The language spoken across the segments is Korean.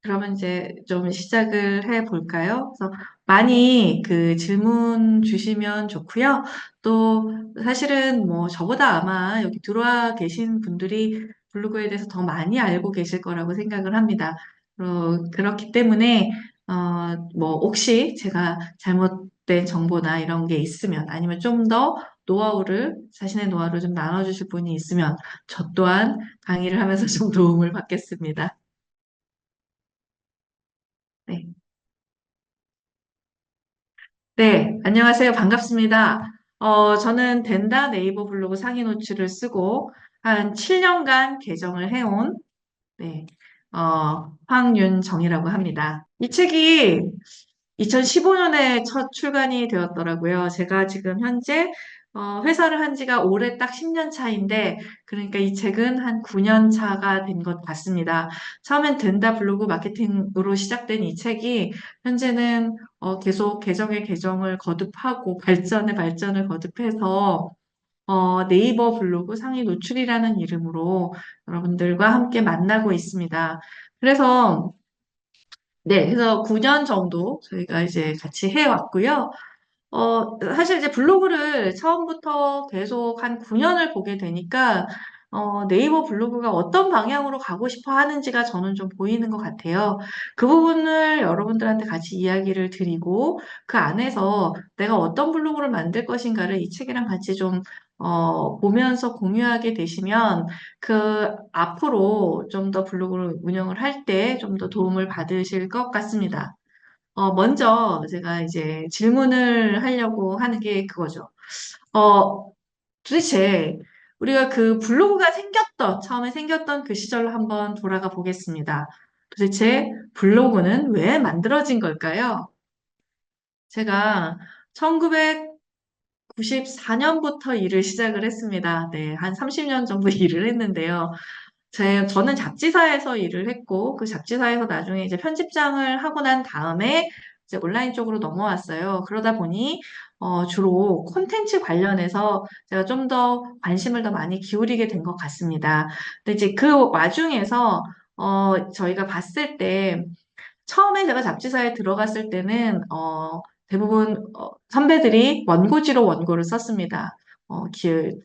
그러면 이제 좀 시작을 해 볼까요? 그래서 많이 그 질문 주시면 좋고요. 또 사실은 뭐 저보다 아마 여기 들어와 계신 분들이 블로그에 대해서 더 많이 알고 계실 거라고 생각을 합니다. 그렇기 때문에 뭐 혹시 제가 잘못된 정보나 이런 게 있으면 아니면 좀 더 자신의 노하우를 좀 나눠주실 분이 있으면 저 또한 강의를 하면서 좀 도움을 받겠습니다. 네. 네, 안녕하세요. 반갑습니다. 저는 덴다 네이버 블로그 상위 노출을 쓰고 한 7년간 개정을 해온, 네, 황윤정이라고 합니다. 이 책이 2015년에 첫 출간이 되었더라고요. 제가 지금 현재 회사를 한 지가 올해 딱 10년 차인데, 그러니까 이 책은 한 9년 차가 된 것 같습니다. 처음엔 덴다 블로그 마케팅으로 시작된 이 책이 현재는 계속 개정에 개정을 거듭하고 발전에 발전을 거듭해서 네이버 블로그 상위 노출이라는 이름으로 여러분들과 함께 만나고 있습니다. 그래서 네, 그래서 9년 정도 저희가 이제 같이 해왔고요. 사실 이제 블로그를 처음부터 계속 한 9년을 보게 되니까, 네이버 블로그가 어떤 방향으로 가고 싶어 하는지가 저는 좀 보이는 것 같아요. 그 부분을 여러분들한테 같이 이야기를 드리고, 그 안에서 내가 어떤 블로그를 만들 것인가를 이 책이랑 같이 좀, 보면서 공유하게 되시면, 그 앞으로 좀 더 블로그를 운영을 할 때 좀 더 도움을 받으실 것 같습니다. 먼저 제가 이제 질문을 하려고 하는 게 그거죠. 어, 도대체 우리가 그 블로그가 처음에 생겼던 그 시절로 한번 돌아가 보겠습니다. 도대체 블로그는 왜 만들어진 걸까요? 제가 1994년부터 일을 시작을 했습니다. 네, 한 30년 정도 일을 했는데요. 저는 잡지사에서 일을 했고, 그 잡지사에서 나중에 이제 편집장을 하고 난 다음에 이제 온라인 쪽으로 넘어왔어요. 그러다 보니, 주로 콘텐츠 관련해서 제가 좀 더 관심을 더 많이 기울이게 된 것 같습니다. 근데 이제 그 와중에서, 저희가 봤을 때, 처음에 제가 잡지사에 들어갔을 때는 대부분 선배들이 원고지로 원고를 썼습니다.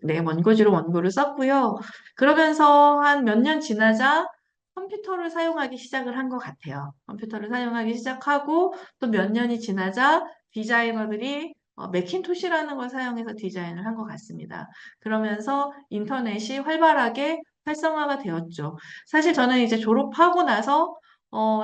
네, 원고지로 원고를 썼고요. 그러면서 한 몇 년 지나자 컴퓨터를 사용하기 시작을 한 것 같아요. 컴퓨터를 사용하기 시작하고 또 몇 년이 지나자 디자이너들이 매킨토시라는 걸 사용해서 디자인을 한 것 같습니다. 그러면서 인터넷이 활발하게 활성화가 되었죠. 사실 저는 이제 졸업하고 나서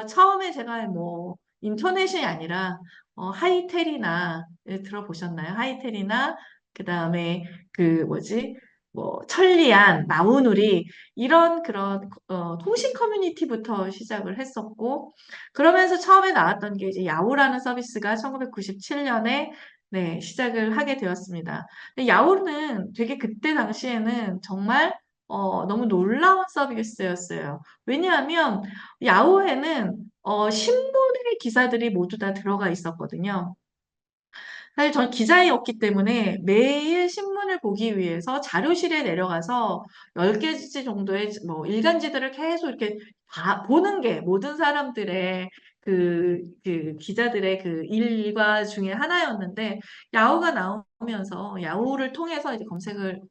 처음에 제가 뭐, 인터넷이 아니라, 하이텔이나, 들어보셨나요? 하이텔이나, 그 다음에, 그, 뭐지, 뭐, 천리안, 나우누리, 이런 그런, 통신 커뮤니티부터 시작을 했었고, 그러면서 처음에 나왔던 게 이제 야후라는 서비스가 1997년에 네, 시작을 하게 되었습니다. 근데 야후는 되게 그때 당시에는 정말 너무 놀라운 서비스였어요. 왜냐하면 야후에는 신문의 기사들이 모두 다 들어가 있었거든요. 사실 전 기자였기 때문에 매일 신문을 보기 위해서 자료실에 내려가서 10개지 정도의 뭐 일간지들을 계속 이렇게 다 보는 게 모든 사람들의 그 기자들의 그 일과 중에 하나였는데 야후가 나오면서 야후를 통해서 이제 검색을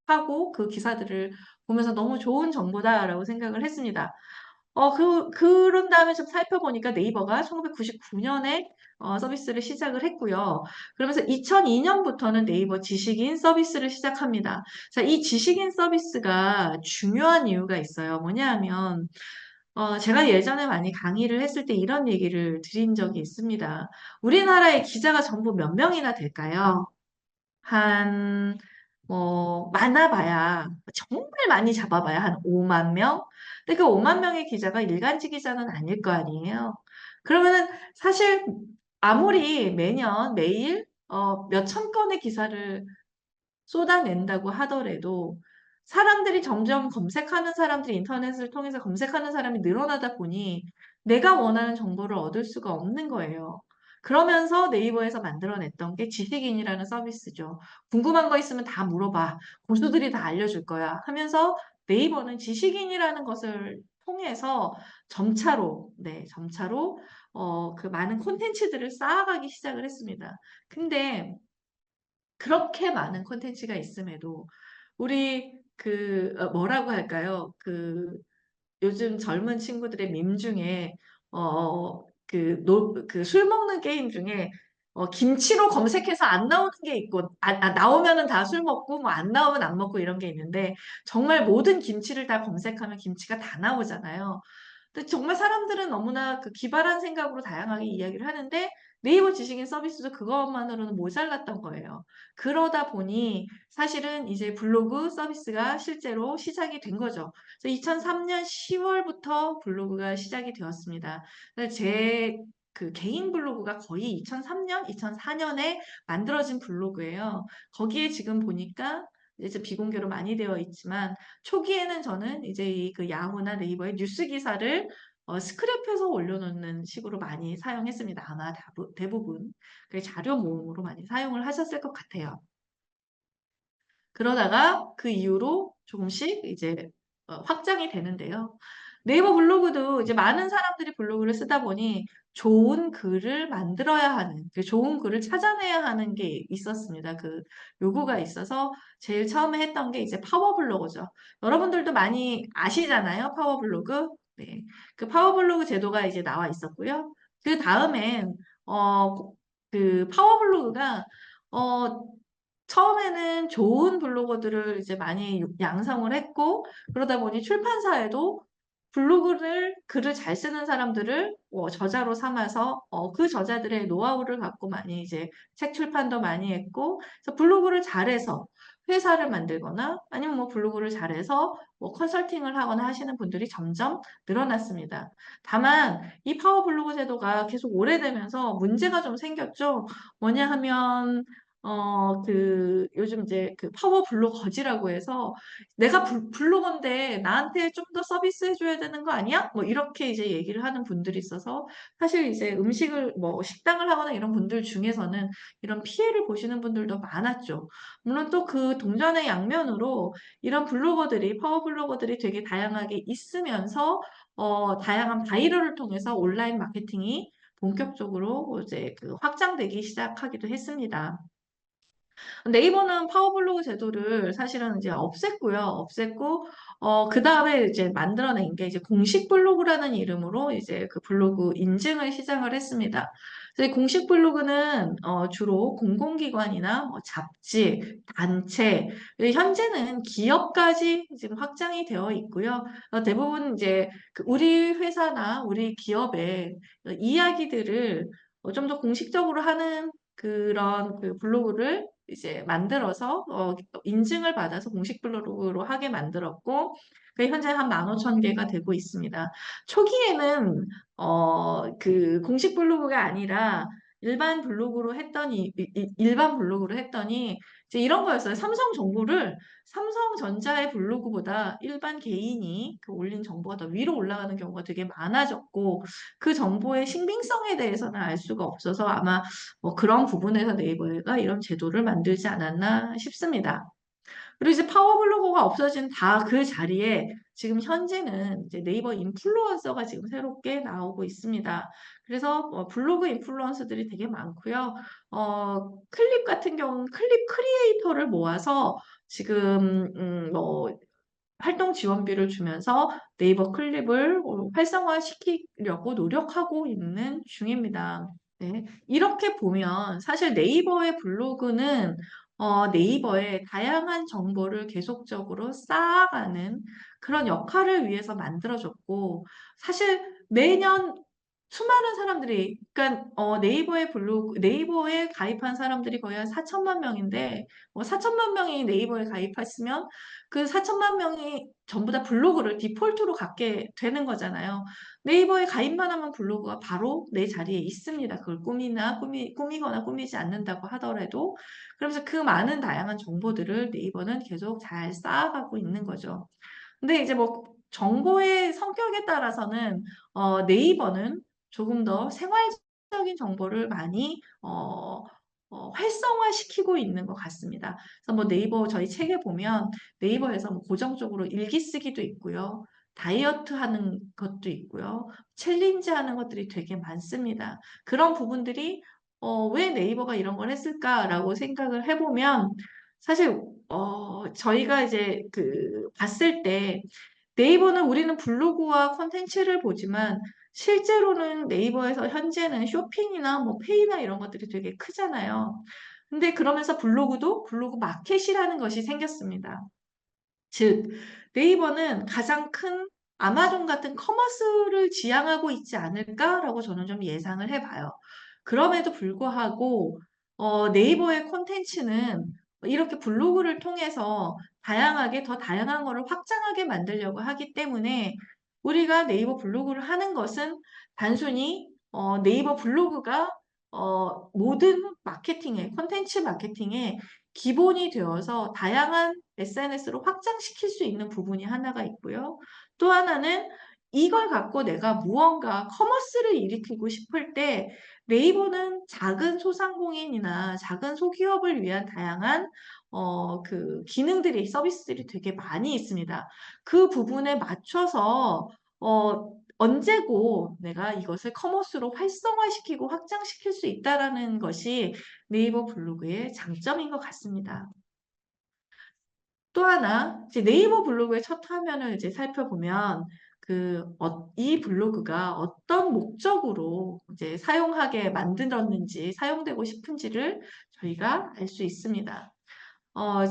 하고 그 기사들을 보면서 너무 좋은 정보다라고 생각을 했습니다. 그런 다음에 좀 살펴보니까 네이버가 1999년에 서비스를 시작을 했고요. 그러면서 2002년부터는 네이버 지식인 서비스를 시작합니다. 자, 이 지식인 서비스가 중요한 이유가 있어요. 뭐냐 하면, 제가 예전에 많이 강의를 했을 때 이런 얘기를 드린 적이 있습니다. 우리나라의 기자가 전부 몇 명이나 될까요? 한, 많아봐야, 정말 많이 잡아봐야 한 5만 명? 근데 그 5만 명의 기자가 일간지 기자는 아닐 거 아니에요. 그러면은 사실 아무리 매일, 몇천 건의 기사를 쏟아낸다고 하더라도 사람들이 점점 검색하는 사람들이 인터넷을 통해서 검색하는 사람이 늘어나다 보니 내가 원하는 정보를 얻을 수가 없는 거예요. 그러면서 네이버에서 만들어냈던 게 지식인이라는 서비스죠. 궁금한 거 있으면 다 물어봐. 고수들이 다 알려줄 거야. 하면서 네이버는 지식인이라는 것을 통해서 점차로 그 많은 콘텐츠들을 쌓아가기 시작을 했습니다. 근데 그렇게 많은 콘텐츠가 있음에도 우리 뭐라고 할까요? 요즘 젊은 친구들의 밈 중에 그 술 먹는 게임 중에 김치로 검색해서 안 나오는 게 있고 나오면은 다 술 먹고 뭐 안 나오면 안 먹고 이런 게 있는데 정말 모든 김치를 다 검색하면 김치가 다 나오잖아요. 근데 정말 사람들은 너무나 그 기발한 생각으로 다양하게 이야기를 하는데 네이버 지식인 서비스도 그것만으로는 모자랐던 거예요. 그러다 보니 사실은 이제 블로그 서비스가 실제로 시작이 된 거죠. 그래서 2003년 10월부터 블로그가 시작이 되었습니다. 제 그 개인 블로그가 거의 2003년, 2004년에 만들어진 블로그예요. 거기에 지금 보니까 이제 비공개로 많이 되어 있지만 초기에는 저는 이제 그 야후나 네이버의 뉴스 기사를 스크랩해서 올려놓는 식으로 많이 사용했습니다. 아마 대부분 그 자료 모음으로 많이 사용을 하셨을 것 같아요. 그러다가 그 이후로 조금씩 이제 확장이 되는데요. 네이버 블로그도 이제 많은 사람들이 블로그를 쓰다 보니 좋은 글을 만들어야 하는, 그 좋은 글을 찾아내야 하는 게 있었습니다. 그 요구가 있어서 제일 처음에 했던 게 이제 파워블로그죠. 여러분들도 많이 아시잖아요, 파워블로그. 네. 그 파워블로그 제도가 이제 나와 있었고요. 그 다음엔, 그 파워블로그가, 어, 처음에는 좋은 블로거들을 이제 많이 양성을 했고, 그러다 보니 출판사에도 글을 잘 쓰는 사람들을 저자로 삼아서 그 저자들의 노하우를 갖고 많이 이제 책 출판도 많이 했고, 그래서 블로그를 잘해서 회사를 만들거나 아니면 뭐 블로그를 잘해서 뭐 컨설팅을 하거나 하시는 분들이 점점 늘어났습니다. 다만 이 파워 블로그 제도가 계속 오래되면서 문제가 좀 생겼죠. 뭐냐 하면 요즘 이제 그 파워 블로거지라고 해서 내가 블로거인데 나한테 좀 더 서비스 해줘야 되는 거 아니야? 뭐 이렇게 이제 얘기를 하는 분들이 있어서 사실 이제 음식을 뭐 식당을 하거나 이런 분들 중에서는 이런 피해를 보시는 분들도 많았죠. 물론 또 그 동전의 양면으로 이런 블로거들이 파워 블로거들이 되게 다양하게 있으면서 다양한 바이럴을 통해서 온라인 마케팅이 본격적으로 이제 그 확장되기 시작하기도 했습니다. 네이버는 파워블로그 제도를 사실은 이제 없앴고요. 그 다음에 이제 만들어낸 게 이제 공식 블로그라는 이름으로 이제 그 블로그 인증을 시작을 했습니다. 그래서 이 공식 블로그는 주로 공공기관이나 뭐 잡지, 단체, 현재는 기업까지 지금 확장이 되어 있고요. 대부분 이제 그 우리 회사나 우리 기업의 이야기들을 좀 더 공식적으로 하는 그런 그 블로그를 이제 만들어서 인증을 받아서 공식 블로그로 하게 만들었고 그 현재 한 15,000개가 되고 있습니다. 초기에는 그 공식 블로그가 아니라 일반 블로그로 했더니 이제 이런 거였어요. 삼성전자의 블로그보다 일반 개인이 그 올린 정보가 더 위로 올라가는 경우가 되게 많아졌고 그 정보의 신빙성에 대해서는 알 수가 없어서 아마 뭐 그런 부분에서 네이버가 이런 제도를 만들지 않았나 싶습니다. 그리고 이제 파워블로거가 없어진 다 그 자리에 지금 현재는 이제 네이버 인플루언서가 지금 새롭게 나오고 있습니다. 그래서 블로그 인플루언서들이 되게 많고요. 클립 같은 경우는 클립 크리에이터를 모아서 지금 뭐 활동 지원비를 주면서 네이버 클립을 활성화시키려고 노력하고 있는 중입니다. 네. 이렇게 보면 사실 네이버의 블로그는 네이버에 다양한 정보를 계속적으로 쌓아가는 그런 역할을 위해서 만들어졌고, 사실 매년 수많은 사람들이, 그러니까 네이버에 가입한 사람들이 거의 한 4천만 명인데, 4천만 명이 네이버에 가입했으면 그 4천만 명이 전부 다 블로그를 디폴트로 갖게 되는 거잖아요. 네이버에 가입만 하면 블로그가 바로 내 자리에 있습니다. 그걸 꾸미거나 꾸미지 않는다고 하더라도. 그러면서 그 많은 다양한 정보들을 네이버는 계속 잘 쌓아가고 있는 거죠. 근데 이제 뭐 정보의 성격에 따라서는 네이버는 조금 더 생활적인 정보를 많이 활성화시키고 있는 것 같습니다. 그래서 뭐 네이버 저희 책에 보면 네이버에서 뭐 고정적으로 일기 쓰기도 있고요. 다이어트 하는 것도 있고요. 챌린지 하는 것들이 되게 많습니다. 그런 부분들이 왜 네이버가 이런 걸 했을까라고 생각을 해보면 사실 저희가 이제 그 봤을 때 네이버는 우리는 블로그와 콘텐츠를 보지만 실제로는 네이버에서 현재는 쇼핑이나 뭐 페이나 이런 것들이 되게 크잖아요. 근데 그러면서 블로그도 블로그 마켓이라는 것이 생겼습니다. 즉, 네이버는 가장 큰 아마존 같은 커머스를 지향하고 있지 않을까라고 저는 좀 예상을 해봐요. 그럼에도 불구하고 네이버의 콘텐츠는 이렇게 블로그를 통해서 다양하게 더 다양한 거를 확장하게 만들려고 하기 때문에 우리가 네이버 블로그를 하는 것은 단순히 네이버 블로그가 모든 마케팅에 콘텐츠 마케팅에 기본이 되어서 다양한 SNS로 확장시킬 수 있는 부분이 하나가 있고요. 또 하나는 이걸 갖고 내가 무언가 커머스를 일으키고 싶을 때 네이버는 작은 소상공인이나 작은 소기업을 위한 다양한 그 기능들이 서비스들이 되게 많이 있습니다. 그 부분에 맞춰서 언제고 내가 이것을 커머스로 활성화시키고 확장시킬 수 있다라는 것이 네이버 블로그의 장점인 것 같습니다. 또 하나, 이제 네이버 블로그의 첫 화면을 이제 살펴보면 이 블로그가 어떤 목적으로 이제 사용하게 만들었는지, 사용되고 싶은지를 저희가 알 수 있습니다.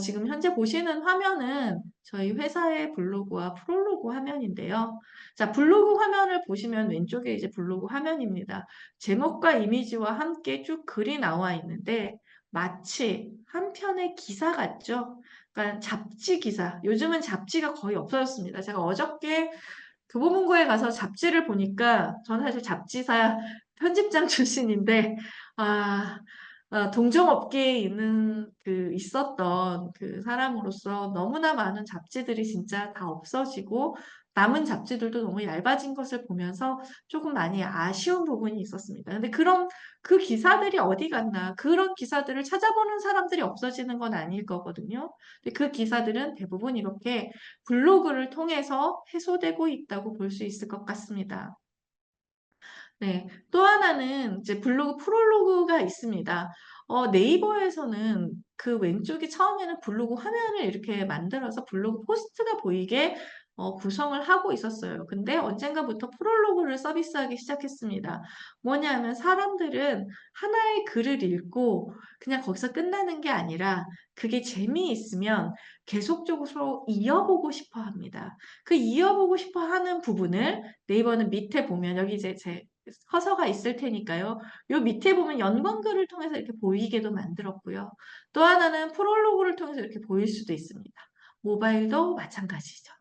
지금 현재 보시는 화면은 저희 회사의 블로그와 프롤로그 화면인데요. 자, 블로그 화면을 보시면 왼쪽에 이제 블로그 화면입니다. 제목과 이미지와 함께 쭉 글이 나와 있는데 마치 한 편의 기사 같죠? 그러니까 잡지 기사. 요즘은 잡지가 거의 없어졌습니다. 제가 어저께 교보문고에 가서 잡지를 보니까 저는 사실 잡지사 편집장 출신인데 아, 동종업계에 있었던 그 사람으로서 너무나 많은 잡지들이 진짜 다 없어지고 남은 잡지들도 너무 얇아진 것을 보면서 조금 많이 아쉬운 부분이 있었습니다. 근데 그럼 그 기사들이 어디 갔나? 그런 기사들을 찾아보는 사람들이 없어지는 건 아닐 거거든요. 근데 그 기사들은 대부분 이렇게 블로그를 통해서 해소되고 있다고 볼 수 있을 것 같습니다. 네. 또 하나는 이제 블로그 프롤로그가 있습니다. 네이버에서는 그 왼쪽에 처음에는 블로그 화면을 이렇게 만들어서 블로그 포스트가 보이게 구성을 하고 있었어요. 근데 언젠가부터 프롤로그를 서비스하기 시작했습니다. 뭐냐면 사람들은 하나의 글을 읽고 그냥 거기서 끝나는 게 아니라 그게 재미있으면 계속적으로 이어보고 싶어 합니다. 그 이어보고 싶어 하는 부분을 네이버는 밑에 보면 여기 이제 제 커서가 있을 테니까요. 요 밑에 보면 연관글을 통해서 이렇게 보이게도 만들었고요. 또 하나는 프롤로그를 통해서 이렇게 보일 수도 있습니다. 모바일도 마찬가지죠.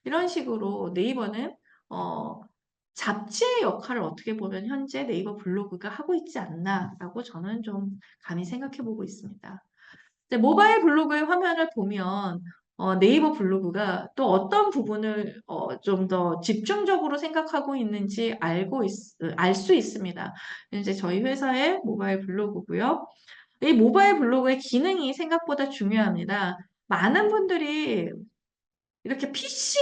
이런 식으로 네이버는 어, 잡지의 역할을 어떻게 보면 현재 네이버 블로그가 하고 있지 않나라고 저는 좀 감히 생각해 보고 있습니다. 이제 모바일 블로그의 화면을 보면 네이버 블로그가 또 어떤 부분을 좀 더 집중적으로 생각하고 있는지 알 수 있습니다. 이제 저희 회사의 모바일 블로그고요. 이 모바일 블로그의 기능이 생각보다 중요합니다. 많은 분들이 이렇게 PC,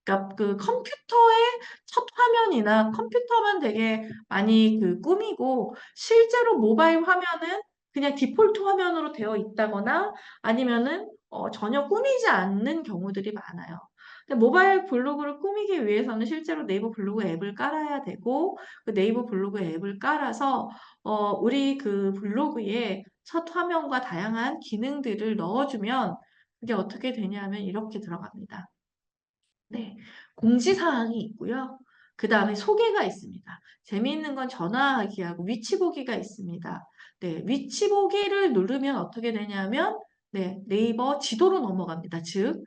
그러니까 그 컴퓨터의 첫 화면이나 컴퓨터만 되게 많이 꾸미고 실제로 모바일 화면은 그냥 디폴트 화면으로 되어 있다거나 아니면은 전혀 꾸미지 않는 경우들이 많아요. 근데 모바일 블로그를 꾸미기 위해서는 실제로 네이버 블로그 앱을 깔아야 되고 그 네이버 블로그 앱을 깔아서 우리 그 블로그에 첫 화면과 다양한 기능들을 넣어주면 그게 어떻게 되냐면 이렇게 들어갑니다. 네. 공지사항이 있고요. 그 다음에 소개가 있습니다. 재미있는 건 전화하기하고 위치 보기가 있습니다. 네. 위치 보기를 누르면 어떻게 되냐면, 네. 네이버 지도로 넘어갑니다. 즉,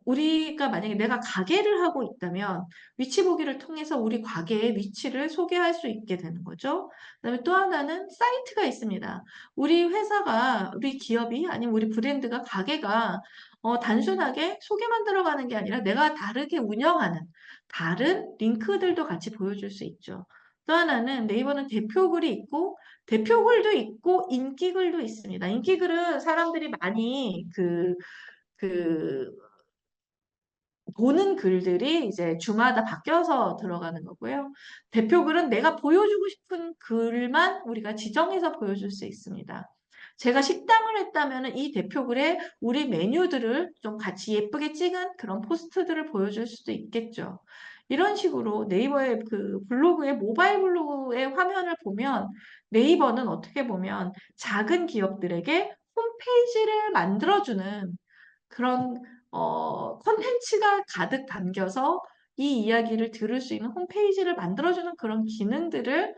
우리가 만약에 내가 가게를 하고 있다면 위치 보기를 통해서 우리 가게의 위치를 소개할 수 있게 되는 거죠. 그다음에 또 하나는 사이트가 있습니다. 우리 회사가, 우리 기업이 아니면 우리 브랜드가 가게가 단순하게 소개만 들어가는 게 아니라 내가 다르게 운영하는 다른 링크들도 같이 보여줄 수 있죠. 또 하나는 네이버는 대표글이 있고 대표글도 있고 인기글도 있습니다. 인기글은 사람들이 많이 그 보는 글들이 이제 주마다 바뀌어서 들어가는 거고요. 대표 글은 내가 보여주고 싶은 글만 우리가 지정해서 보여줄 수 있습니다. 제가 식당을 했다면 이 대표 글에 우리 메뉴들을 좀 같이 예쁘게 찍은 그런 포스트들을 보여줄 수도 있겠죠. 이런 식으로 네이버의 그 블로그의 모바일 블로그의 화면을 보면 네이버는 어떻게 보면 작은 기업들에게 홈페이지를 만들어주는 그런 콘텐츠가 가득 담겨서 이 이야기를 들을 수 있는 홈페이지를 만들어주는 그런 기능들을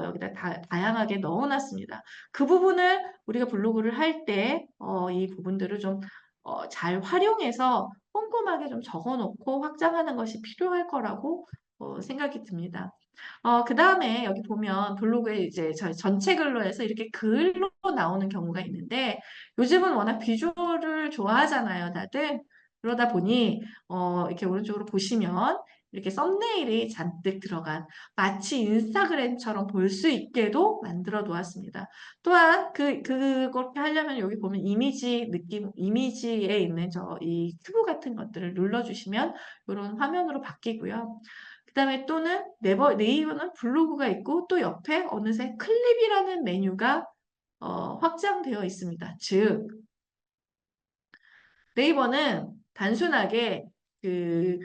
여기다 다양하게 넣어놨습니다. 그 부분을 우리가 블로그를 할 때 이 부분들을 좀 잘 활용해서 꼼꼼하게 좀 적어놓고 확장하는 것이 필요할 거라고 생각이 듭니다. 그 다음에 여기 보면 블로그에 이제 저희 전체 글로 해서 이렇게 글로 나오는 경우가 있는데 요즘은 워낙 비주얼을 좋아하잖아요, 다들. 그러다 보니 이렇게 오른쪽으로 보시면 이렇게 썸네일이 잔뜩 들어간 마치 인스타그램처럼 볼 수 있게도 만들어 놓았습니다. 또한 그렇게 하려면 여기 보면 이미지 느낌, 이미지에 있는 이 큐브 같은 것들을 눌러주시면 이런 화면으로 바뀌고요. 그 다음에 또는 네이버는 블로그가 있고 또 옆에 어느새 클립이라는 메뉴가 확장되어 있습니다. 즉, 네이버는 단순하게 그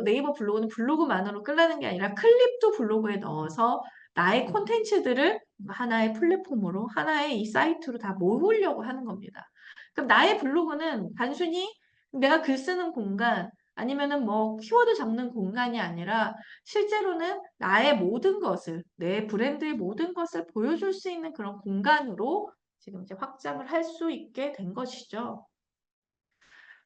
네이버 블로그는 블로그만으로 끌라는 게 아니라 클립도 블로그에 넣어서 나의 콘텐츠들을 하나의 플랫폼으로, 하나의 이 사이트로 다 모으려고 하는 겁니다. 그럼 나의 블로그는 단순히 내가 글 쓰는 공간, 아니면은 뭐 키워드 적는 공간이 아니라 실제로는 나의 모든 것을, 내 브랜드의 모든 것을 보여줄 수 있는 그런 공간으로 지금 이제 확장을 할 수 있게 된 것이죠.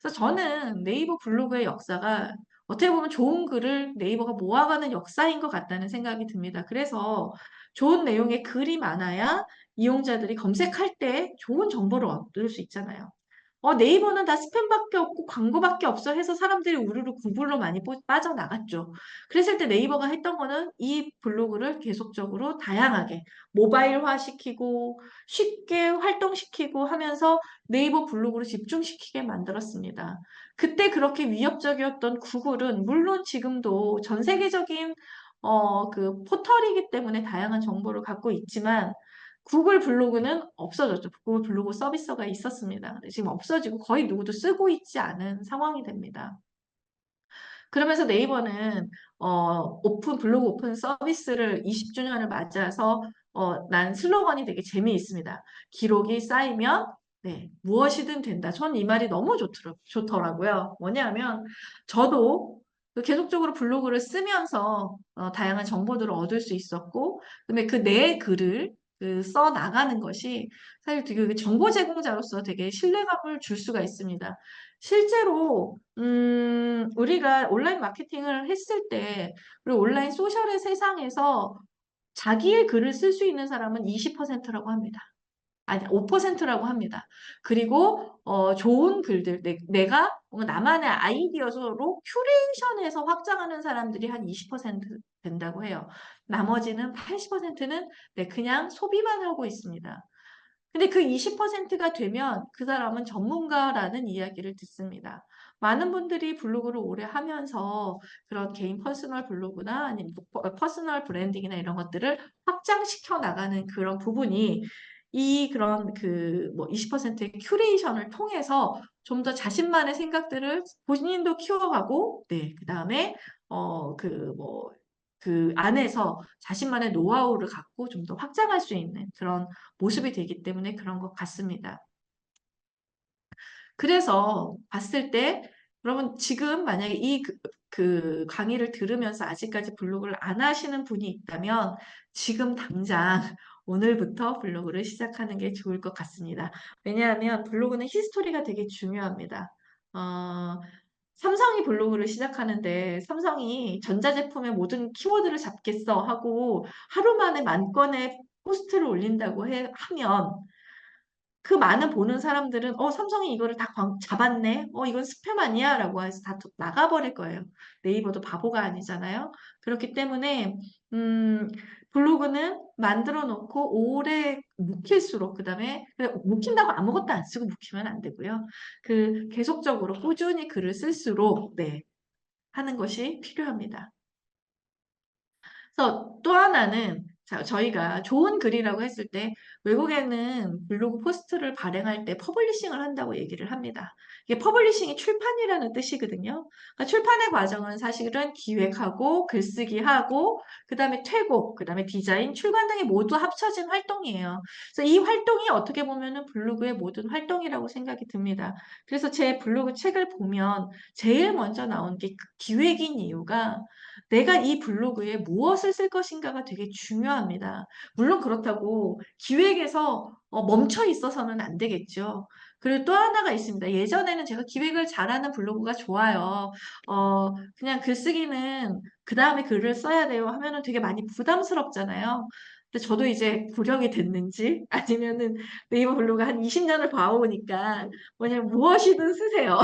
그래서 저는 네이버 블로그의 역사가 어떻게 보면 좋은 글을 네이버가 모아가는 역사인 것 같다는 생각이 듭니다. 그래서 좋은 내용의 글이 많아야 이용자들이 검색할 때 좋은 정보를 얻을 수 있잖아요. 네이버는 다 스팸밖에 없고 광고밖에 없어 해서 사람들이 우르르 구글로 많이 빠져나갔죠. 그랬을 때 네이버가 했던 거는 이 블로그를 계속적으로 다양하게 모바일화 시키고 쉽게 활동시키고 하면서 네이버 블로그로 집중시키게 만들었습니다. 그때 그렇게 위협적이었던 구글은 물론 지금도 전 세계적인 그 포털이기 때문에 다양한 정보를 갖고 있지만 구글 블로그는 없어졌죠. 구글 블로그 서비스가 있었습니다. 근데 지금 없어지고 거의 누구도 쓰고 있지 않은 상황이 됩니다. 그러면서 네이버는 블로그 오픈 서비스를 20주년을 맞아서 난 슬로건이 되게 재미있습니다. 기록이 쌓이면 네, 무엇이든 된다. 전 이 말이 너무 좋더라고요. 뭐냐면 저도 그 계속적으로 블로그를 쓰면서 다양한 정보들을 얻을 수 있었고, 그다음에 그 내 글을 써 나가는 것이 사실 되게 정보 제공자로서 되게 신뢰감을 줄 수가 있습니다. 실제로 우리가 온라인 마케팅을 했을 때 그리고 온라인 소셜의 세상에서 자기의 글을 쓸 수 있는 사람은 20%라고 합니다. 아니, 5%라고 합니다. 그리고 좋은 글들, 내가 뭔가 나만의 아이디어로 큐레이션해서 확장하는 사람들이 한 20% 된다고 해요. 나머지는 80%는 그냥 소비만 하고 있습니다. 근데 그 20%가 되면 그 사람은 전문가라는 이야기를 듣습니다. 많은 분들이 블로그를 오래 하면서 그런 개인 퍼스널 블로그나 아니면 퍼스널 브랜딩이나 이런 것들을 확장시켜 나가는 그런 부분이 이 그런 그 뭐 20%의 큐레이션을 통해서 좀 더 자신만의 생각들을 본인도 키워가고, 네, 그 다음에 그 안에서 자신만의 노하우를 갖고 좀 더 확장할 수 있는 그런 모습이 되기 때문에 그런 것 같습니다. 그래서 봤을 때 그러면 지금 만약에 그 강의를 들으면서 아직까지 블로그를 안 하시는 분이 있다면 지금 당장 오늘부터 블로그를 시작하는 게 좋을 것 같습니다. 왜냐하면 블로그는 히스토리가 되게 중요합니다. 어, 삼성이 블로그를 시작하는데 삼성이 전자제품의 모든 키워드를 잡겠어 하고 하루 만에 10,000건의 포스트를 올린다고 하면 그 많은 보는 사람들은 삼성이 이거를 다 잡았네. 이건 스팸 아니야? 라고 해서 다 나가버릴 거예요. 네이버도 바보가 아니잖아요. 그렇기 때문에 음, 블로그는 만들어 놓고 오래 묵힐수록, 그 다음에 묵힌다고 아무것도 안 쓰고 묵히면 안 되고요. 계속적으로 꾸준히 글을 쓸수록, 네, 하는 것이 필요합니다. 그래서 또 하나는 저희가 좋은 글이라고 했을 때 외국에는 블로그 포스트를 발행할 때 퍼블리싱을 한다고 얘기를 합니다. 이게 퍼블리싱이 출판이라는 뜻이거든요. 그러니까 출판의 과정은 사실은 기획하고 글쓰기하고 그다음에 퇴고 그다음에 디자인, 출간 등이 모두 합쳐진 활동이에요. 그래서 이 활동이 어떻게 보면은 블로그의 모든 활동이라고 생각이 듭니다. 그래서 제 블로그 책을 보면 제일 먼저 나온 게 기획인 이유가 내가 이 블로그에 무엇을 쓸 것인가가 되게 중요합니다. 물론 그렇다고 기획에서 멈춰 있어서는 안 되겠죠. 그리고 또 하나가 있습니다. 예전에는 제가 기획을 잘하는 블로그가 좋아요. 그냥 글쓰기는 그 다음에 글을 써야 돼요 하면은 되게 많이 부담스럽잖아요. 근데 저도 이제 구력이 됐는지 아니면은 네이버 블로그 한 20년을 봐오니까 뭐냐면 무엇이든 쓰세요.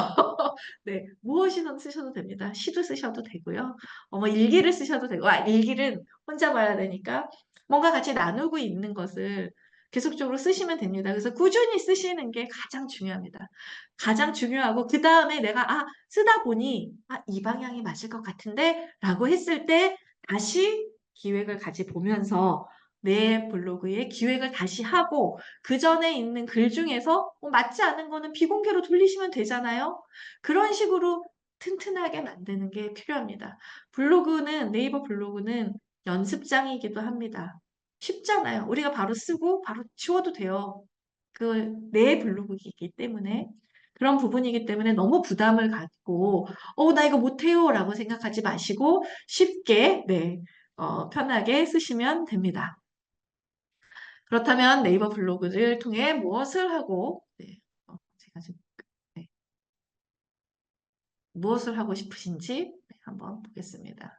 네, 무엇이든 쓰셔도 됩니다. 시도 쓰셔도 되고요. 뭐 일기를 쓰셔도 되고, 일기는 혼자 봐야 되니까 뭔가 같이 나누고 있는 것을 계속적으로 쓰시면 됩니다. 그래서 꾸준히 쓰시는 게 가장 중요합니다. 가장 중요하고, 그 다음에 내가, 쓰다 보니, 이 방향이 맞을 것 같은데? 라고 했을 때, 다시 기획을 같이 보면서 내 블로그에 기획을 다시 하고, 그 전에 있는 글 중에서 맞지 않은 거는 비공개로 돌리시면 되잖아요? 그런 식으로 튼튼하게 만드는 게 필요합니다. 네이버 블로그는 연습장이기도 합니다. 쉽잖아요. 우리가 바로 쓰고 바로 지워도 돼요. 내 블로그이기 때문에. 그런 부분이기 때문에 너무 부담을 갖고, 나 이거 못해요. 라고 생각하지 마시고, 쉽게, 네, 편하게 쓰시면 됩니다. 그렇다면 네이버 블로그를 통해 무엇을 하고, 네, 제가 지금, 네, 무엇을 하고 싶으신지 네, 한번 보겠습니다.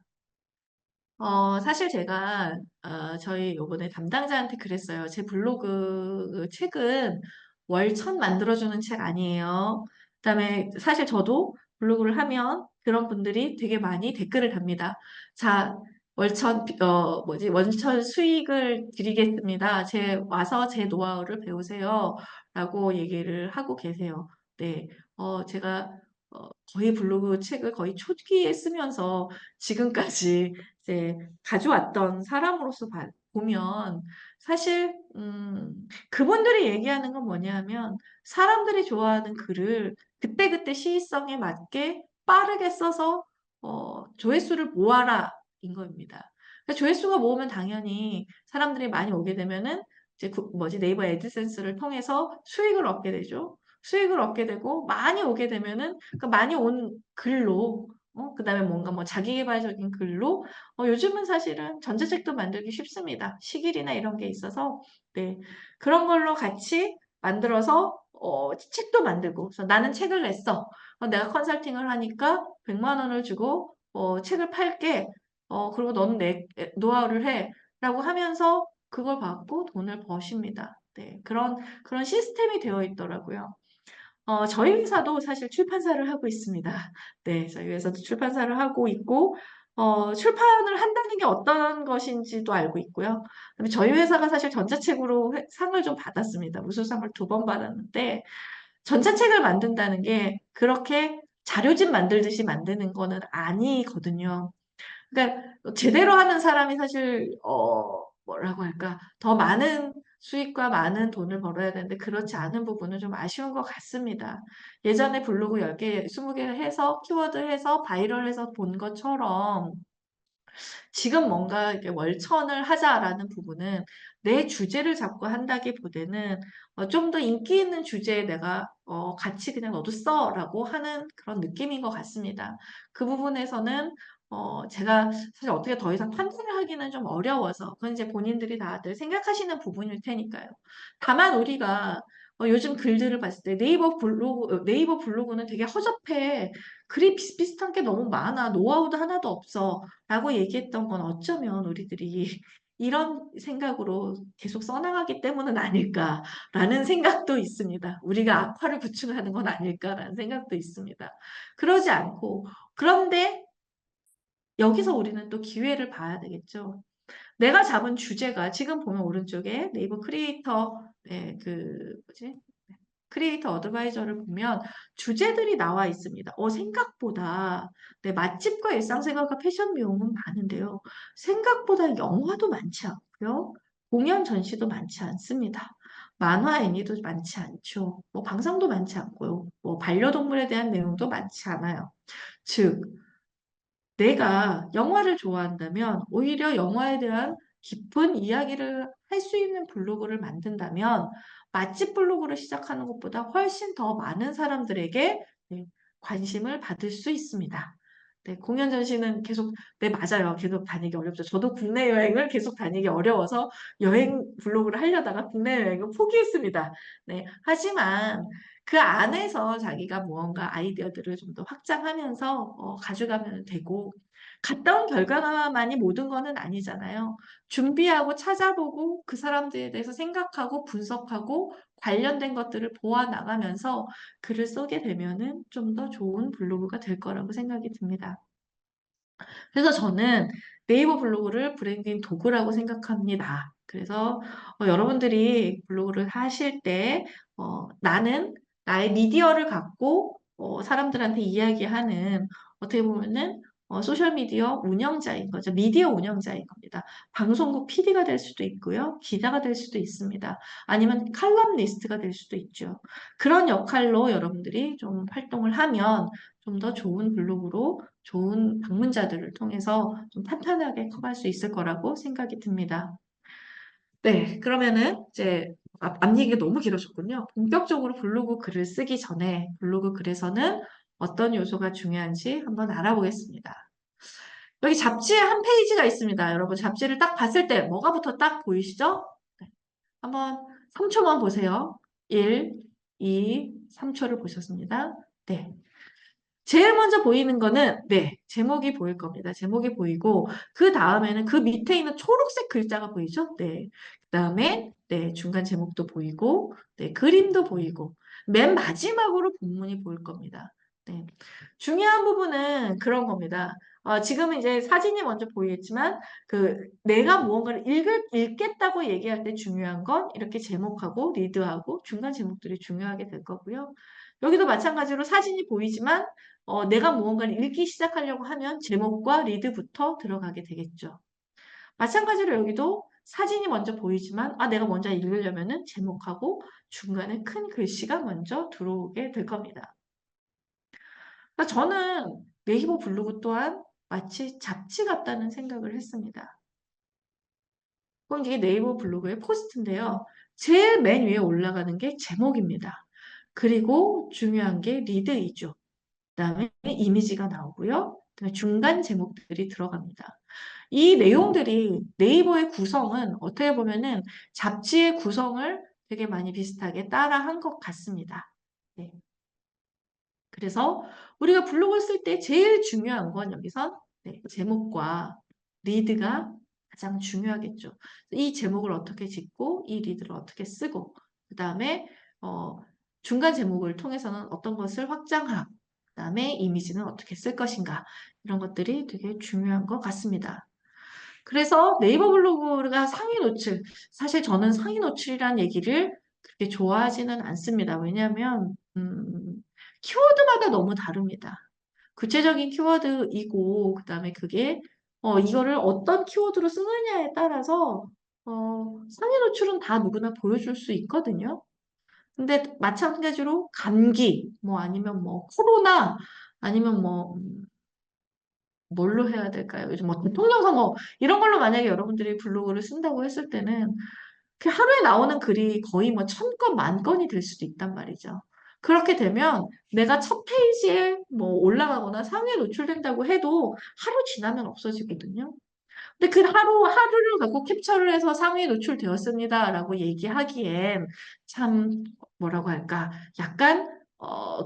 사실 제가 저희 요번에 담당자한테 그랬어요. 제 블로그 책은 월천 만들어주는 책 아니에요. 그다음에 사실 저도 블로그를 하면 그런 분들이 되게 많이 댓글을 답니다. 자, 원천 수익을 드리겠습니다. 와서 제 노하우를 배우세요. 라고 얘기를 하고 계세요. 네, 제가 거의 블로그 책을 거의 초기에 쓰면서 지금까지 이제 가져왔던 사람으로서 보면 사실 그분들이 얘기하는 건 뭐냐면 사람들이 좋아하는 글을 그때그때 시의성에 맞게 빠르게 써서 조회수를 모아라 인 겁니다. 그러니까 조회수가 모으면 당연히 사람들이 많이 오게 되면은 이제 네이버 애드센스를 통해서 수익을 얻게 되죠. 수익을 얻게 되고 많이 오게 되면은 그 많이 온 글로 그다음에 뭔가 뭐 자기계발적인 글로 요즘은 사실은 전자책도 만들기 쉽습니다. 시길이나 이런 게 있어서 네. 그런 걸로 같이 만들어서 책도 만들고 그래서 나는 책을 냈어. 내가 컨설팅을 하니까 100만 원을 주고 책을 팔게. 그리고 너는 내 노하우를 해. 라고 하면서 그걸 받고 돈을 버십니다. 네. 그런 시스템이 되어 있더라고요. 저희 회사도 사실 출판사를 하고 있습니다. 네, 저희 회사도 출판사를 하고 있고, 출판을 한다는 게 어떤 것인지도 알고 있고요. 그다음에 저희 회사가 사실 전자책으로 상을 좀 받았습니다. 우수상을 2번 받았는데, 전자책을 만든다는 게 그렇게 자료집 만들듯이 만드는 거는 아니거든요. 그러니까 제대로 하는 사람이 사실 뭐라고 할까 더 많은 수익과 많은 돈을 벌어야 되는데 그렇지 않은 부분은 좀 아쉬운 것 같습니다. 예전에 블로그 10개, 20개 해서 키워드 해서 바이럴해서 본 것처럼 지금 뭔가 이렇게 월천을 하자라는 부분은 내 주제를 잡고 한다기보다는 좀 더 인기 있는 주제에 내가 같이 그냥 너도 써라고 하는 그런 느낌인 것 같습니다. 그 부분에서는 제가 사실 어떻게 더 이상 판단을 하기는 좀 어려워서 그건 이제 본인들이 다들 생각하시는 부분일 테니까요. 다만 우리가 요즘 글들을 봤을 때 네이버 블로그는 되게 허접해. 글이 비슷비슷한 게 너무 많아. 노하우도 하나도 없어. 라고 얘기했던 건 어쩌면 우리들이 이런 생각으로 계속 써나가기 때문은 아닐까라는 생각도 있습니다. 우리가 악화를 구축하는 건 아닐까라는 생각도 있습니다. 그러지 않고, 그런데 여기서 우리는 또 기회를 봐야 되겠죠. 내가 잡은 주제가 지금 보면 오른쪽에 네이버 크리에이터, 뭐지? 크리에이터 어드바이저를 보면 주제들이 나와 있습니다. 생각보다 맛집과 일상생활과 패션 미용은 많은데요. 생각보다 영화도 많지 않고요. 공연 전시도 많지 않습니다. 만화 애니도 많지 않죠. 뭐 방송도 많지 않고요. 뭐 반려동물에 대한 내용도 많지 않아요. 즉, 내가 영화를 좋아한다면 오히려 영화에 대한 깊은 이야기를 할 수 있는 블로그를 만든다면 맛집 블로그를 시작하는 것보다 훨씬 더 많은 사람들에게 관심을 받을 수 있습니다. 공연 전시는 계속, 맞아요. 계속 다니기 어렵죠. 저도 국내 여행을 계속 다니기 어려워서 여행 블로그를 하려다가 국내 여행을 포기했습니다. 하지만 그 안에서 자기가 무언가 아이디어들을 좀 더 확장하면서 가져가면 되고, 갔다 온 결과만이 모든 거는 아니잖아요. 준비하고 찾아보고 그 사람들에 대해서 생각하고 분석하고 관련된 것들을 보아 나가면서 글을 쓰게 되면은 좀 더 좋은 블로그가 될 거라고 생각이 듭니다. 그래서 저는 네이버 블로그를 브랜딩 도구라고 생각합니다. 그래서 여러분들이 블로그를 하실 때 나는 나의 미디어를 갖고 사람들한테 이야기하는 어떻게 보면은 소셜미디어 운영자인 거죠. 미디어 운영자인 겁니다. 방송국 PD가 될 수도 있고요. 기자가 될 수도 있습니다. 아니면 칼럼니스트가 될 수도 있죠. 그런 역할로 여러분들이 좀 활동을 하면 좀 더 좋은 블로그로 좋은 방문자들을 통해서 좀 탄탄하게 커갈 수 있을 거라고 생각이 듭니다. 네, 그러면은 이제 앞 얘기가 너무 길어졌군요. 본격적으로 블로그 글을 쓰기 전에 블로그 글에서는 어떤 요소가 중요한지 한번 알아보겠습니다. 여기 잡지에 한 페이지가 있습니다. 여러분 잡지를 딱 봤을 때 뭐가부터 딱 보이시죠? 네, 한번 3초만 보세요. 1, 2, 3초를 보셨습니다. 네. 제일 먼저 보이는 거는 제목이 보일 겁니다. 제목이 보이고 그 다음에는 그 밑에 있는 초록색 글자가 보이죠? 그 다음에 중간 제목도 보이고 그림도 보이고 맨 마지막으로 본문이 보일 겁니다. 중요한 부분은 그런 겁니다. 지금은 이제 사진이 먼저 보이겠지만 내가 무언가를 읽겠다고 얘기할 때 중요한 건 이렇게 제목하고 리드하고 중간 제목들이 중요하게 될 거고요. 여기도 마찬가지로 사진이 보이지만 내가 무언가를 읽기 시작하려고 하면 제목과 리드부터 들어가게 되겠죠. 마찬가지로 여기도 사진이 먼저 보이지만 내가 먼저 읽으려면은 제목하고 중간에 큰 글씨가 먼저 들어오게 될 겁니다. 그러니까 저는 네이버 블로그 또한 마치 잡지 같다는 생각을 했습니다. 그럼 이게 네이버 블로그의 포스트인데요. 제일 맨 위에 올라가는 게 제목입니다. 그리고 중요한 게 리드이죠. 그다음에 이미지가 나오고요. 그다음에 중간 제목들이 들어갑니다. 이 내용들이 네이버의 구성은 어떻게 보면은 잡지의 구성을 되게 많이 비슷하게 따라한 것 같습니다. 네. 그래서 우리가 블로그를 쓸 때 제일 중요한 건 여기서 제목과 리드가 가장 중요하겠죠. 이 제목을 어떻게 짓고 이 리드를 어떻게 쓰고 그 다음에 중간 제목을 통해서는 어떤 것을 확장하고 그 다음에 이미지는 어떻게 쓸 것인가 이런 것들이 되게 중요한 것 같습니다. 그래서 네이버 블로그가 상위 노출, 사실 저는 상위 노출이라는 얘기를 그렇게 좋아하지는 않습니다. 왜냐하면 키워드마다 너무 다릅니다. 구체적인 키워드이고 그다음에 그게 이거를 어떤 키워드로 쓰느냐에 따라서 상위 노출은 다 누구나 보여줄 수 있거든요. 근데 마찬가지로 감기, 뭐 아니면 뭐 코로나, 아니면 뭐 뭘로 해야 될까요? 요즘 뭐 대통령 선거 이런 걸로 만약에 여러분들이 블로그를 쓴다고 했을 때는 그 하루에 나오는 글이 거의 뭐 1,000건, 10,000건이 될 수도 있단 말이죠. 그렇게 되면 내가 첫 페이지에 뭐 올라가거나 상위에 노출된다고 해도 하루 지나면 없어지거든요. 근데 그 하루를 갖고 캡처를 해서 상위에 노출되었습니다라고 얘기하기엔 참 뭐라고 할까? 약간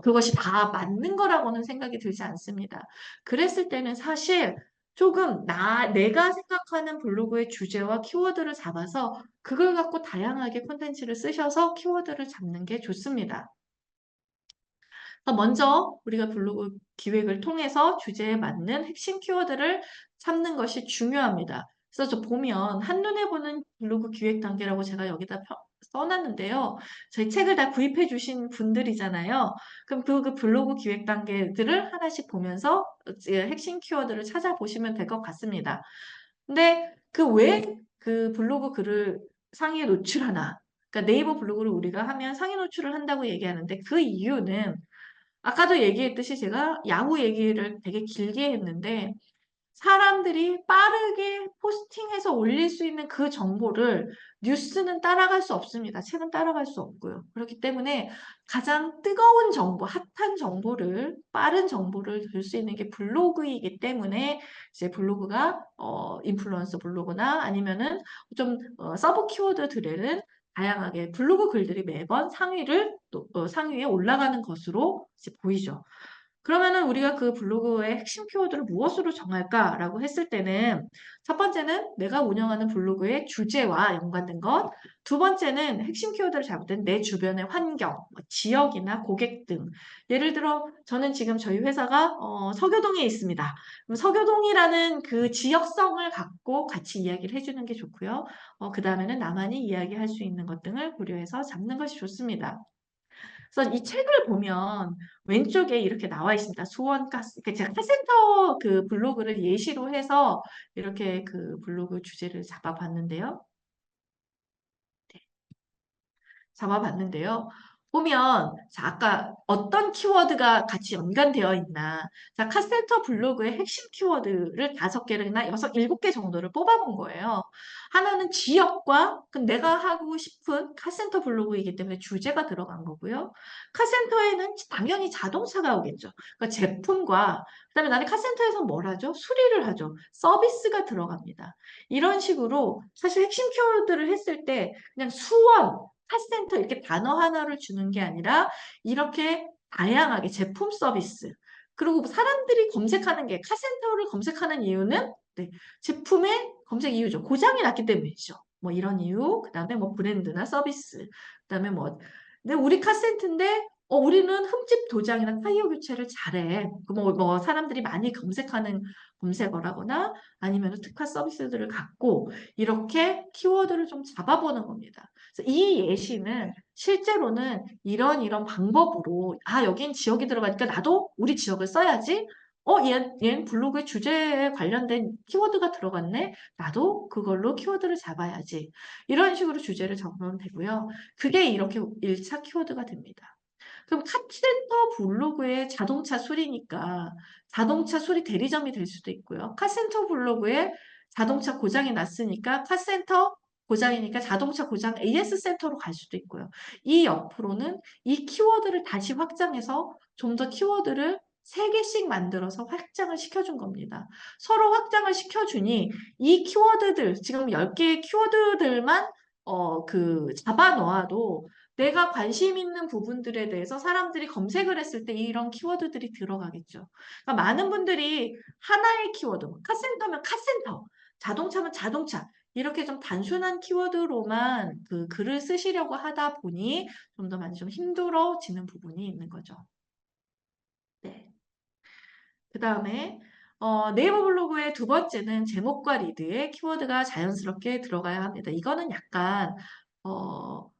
그것이 다 맞는 거라고는 생각이 들지 않습니다. 그랬을 때는 사실 조금 내가 생각하는 블로그의 주제와 키워드를 잡아서 그걸 갖고 다양하게 콘텐츠를 쓰셔서 키워드를 잡는 게 좋습니다. 먼저 우리가 블로그 기획을 통해서 주제에 맞는 핵심 키워드를 찾는 것이 중요합니다. 그래서 저 보면 한눈에 보는 블로그 기획 단계라고 제가 여기다 써놨는데요. 저희 책을 다 구입해 주신 분들이잖아요. 그럼 그 블로그 기획 단계들을 하나씩 보면서 핵심 키워드를 찾아보시면 될 것 같습니다. 근데 그 왜 그 블로그 글을 상위에 노출하나? 그러니까 네이버 블로그를 우리가 하면 상위 노출을 한다고 얘기하는데 그 이유는 아까도 얘기했듯이 제가 야후 얘기를 되게 길게 했는데 사람들이 빠르게 포스팅해서 올릴 수 있는 그 정보를 뉴스는 따라갈 수 없습니다. 책은 따라갈 수 없고요. 그렇기 때문에 가장 뜨거운 정보, 핫한 정보를, 빠른 정보를 줄 수 있는 게 블로그이기 때문에 이제 블로그가 인플루언서 블로그나 아니면은 좀 서브 키워드들에는 다양하게 블로그 글들이 매번 상위에 올라가는 것으로 이제 보이죠. 그러면은 우리가 그 블로그의 핵심 키워드를 무엇으로 정할까라고 했을 때는 첫 번째는 내가 운영하는 블로그의 주제와 연관된 것, 두 번째는 핵심 키워드를 잘못된 내 주변의 환경, 뭐 지역이나 고객 등. 예를 들어 저는 지금 저희 회사가 서교동에 있습니다. 그럼 서교동이라는 그 지역성을 갖고 같이 이야기를 해주는 게 좋고요. 그 다음에는 나만이 이야기할 수 있는 것 등을 고려해서 잡는 것이 좋습니다. 그래서 이 책을 보면 왼쪽에 이렇게 나와 있습니다. 수원가스. 제가 카센터 그 블로그를 예시로 해서 이렇게 그 블로그 주제를 잡아봤는데요. 잡아봤는데요. 보면 자, 아까 어떤 키워드가 같이 연관되어 있나. 자, 카센터 블로그의 핵심 키워드를 5개나 7개 정도를 뽑아본 거예요. 하나는 지역과 내가 하고 싶은 카센터 블로그이기 때문에 주제가 들어간 거고요. 카센터에는 당연히 자동차가 오겠죠. 그러니까 제품과 그다음에 나는 카센터에서 뭘 하죠? 수리를 하죠. 서비스가 들어갑니다. 이런 식으로 사실 핵심 키워드를 했을 때 그냥 수원 카센터 이렇게 단어 하나를 주는 게 아니라 이렇게 다양하게 제품 서비스 그리고 사람들이 검색하는 게 카센터를 검색하는 이유는 네, 제품의 검색 이유죠. 고장이 났기 때문이죠. 뭐 이런 이유, 그다음에 뭐 브랜드나 서비스, 그다음에 뭐 근데 우리 카센터인데 우리는 흠집 도장이나 타이어 교체를 잘해. 뭐 사람들이 많이 검색하는 검색어라거나 아니면 특화 서비스들을 갖고 이렇게 키워드를 좀 잡아보는 겁니다. 그래서 이 예시는 실제로는 이런 방법으로 여긴 지역이 들어가니까 나도 우리 지역을 써야지. 얘는 블로그의 주제에 관련된 키워드가 들어갔네. 나도 그걸로 키워드를 잡아야지. 이런 식으로 주제를 적으면 되고요. 그게 이렇게 1차 키워드가 됩니다. 그럼 카센터 블로그의 자동차 수리니까 자동차 수리 대리점이 될 수도 있고요. 카센터 블로그에 자동차 고장이 났으니까 카센터 고장이니까 자동차 고장 AS 센터로 갈 수도 있고요. 이 옆으로는 이 키워드를 다시 확장해서 좀 더 키워드를 3개씩 만들어서 확장을 시켜준 겁니다. 서로 확장을 시켜주니 이 키워드들, 지금 10개의 키워드들만 잡아 놓아도 내가 관심 있는 부분들에 대해서 사람들이 검색을 했을 때 이런 키워드들이 들어가겠죠. 그러니까 많은 분들이 하나의 키워드, 카센터면 카센터, 자동차면 자동차, 이렇게 좀 단순한 키워드로만 그 글을 쓰시려고 하다 보니 좀 더 많이 좀 힘들어지는 부분이 있는 거죠. 네. 그 다음에 네이버 블로그의 두 번째는 제목과 리드에 키워드가 자연스럽게 들어가야 합니다. 이거는 어,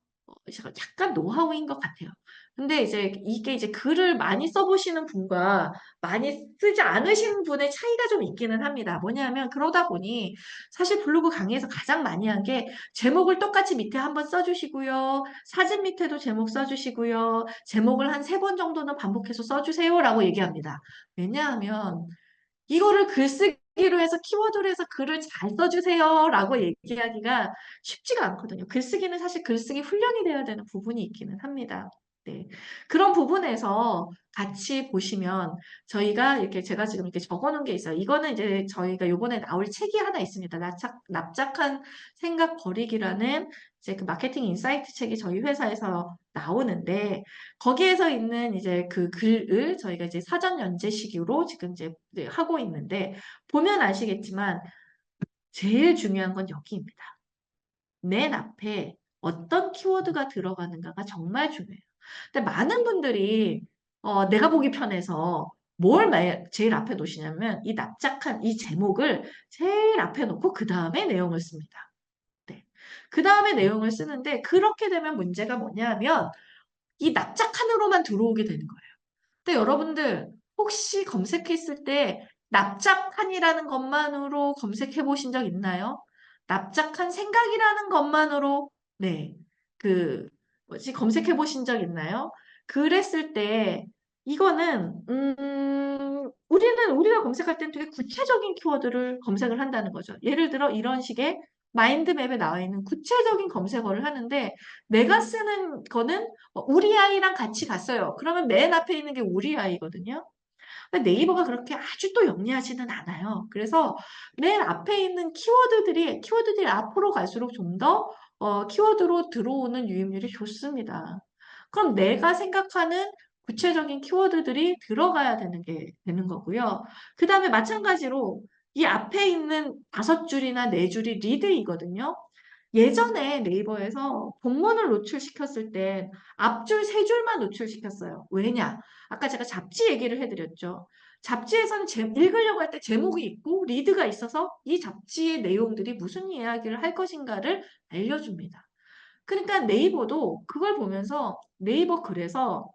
약간 노하우인 것 같아요. 근데 이게 이제 글을 많이 써보시는 분과 많이 쓰지 않으신 분의 차이가 좀 있기는 합니다. 뭐냐면 그러다 보니 사실 블로그 강의에서 가장 많이 한 게 제목을 똑같이 밑에 한번 써주시고요. 사진 밑에도 제목 써주시고요. 제목을 한 3번 정도는 반복해서 써주세요라고 얘기합니다. 왜냐하면 이거를 글쓰기로 해서 키워드로 해서 글을 잘 써주세요라고 얘기하기가 쉽지가 않거든요. 글쓰기는 사실 글쓰기 훈련이 돼야 되는 부분이 있기는 합니다. 네. 그런 부분에서 같이 보시면 저희가 이렇게 제가 지금 이렇게 적어놓은 게 있어요. 이거는 이제 저희가 요번에 나올 책이 하나 있습니다. 납작한 생각 버리기라는 이제 그 마케팅 인사이트 책이 저희 회사에서 나오는데 거기에서 있는 이제 그 글을 저희가 이제 사전 연재식으로 지금 이제 하고 있는데 보면 아시겠지만 제일 중요한 건 여기입니다. 맨 앞에 어떤 키워드가 들어가는가가 정말 중요해요. 근데 많은 분들이 내가 보기 편해서 제일 앞에 놓으시냐면 이 납작한 이 제목을 제일 앞에 놓고 그 다음에 내용을 씁니다. 네. 그 다음에 내용을 쓰는데 그렇게 되면 문제가 뭐냐면 이 납작한으로만 들어오게 되는 거예요. 근데 여러분들 혹시 검색했을 때 납작한이라는 것만으로 검색해 보신 적 있나요? 납작한 생각이라는 것만으로 네, 그 검색해 보신 적 있나요? 그랬을 때 이거는 우리가 검색할 땐 되게 구체적인 키워드를 검색을 한다는 거죠. 예를 들어 이런 식의 마인드맵에 나와 있는 구체적인 검색어를 하는데 내가 쓰는 거는 우리 아이랑 같이 갔어요. 그러면 맨 앞에 있는 게 우리 아이거든요. 근데 네이버가 그렇게 아주 또 영리하지는 않아요. 그래서 맨 앞에 있는 키워드들이 앞으로 갈수록 좀 더 키워드로 들어오는 유입률이 좋습니다. 그럼 내가 생각하는 구체적인 키워드들이 들어가야 되는 거고요. 그 다음에 마찬가지로 이 앞에 있는 5줄이나 4줄이 리드이거든요. 예전에 네이버에서 본문을 노출시켰을 때 앞줄 3줄만 노출시켰어요. 왜냐? 아까 제가 잡지 얘기를 해드렸죠. 잡지에서는 읽으려고 할 때 제목이 있고 리드가 있어서 이 잡지의 내용들이 무슨 이야기를 할 것인가를 알려줍니다. 그러니까 네이버도 그걸 보면서 네이버 글에서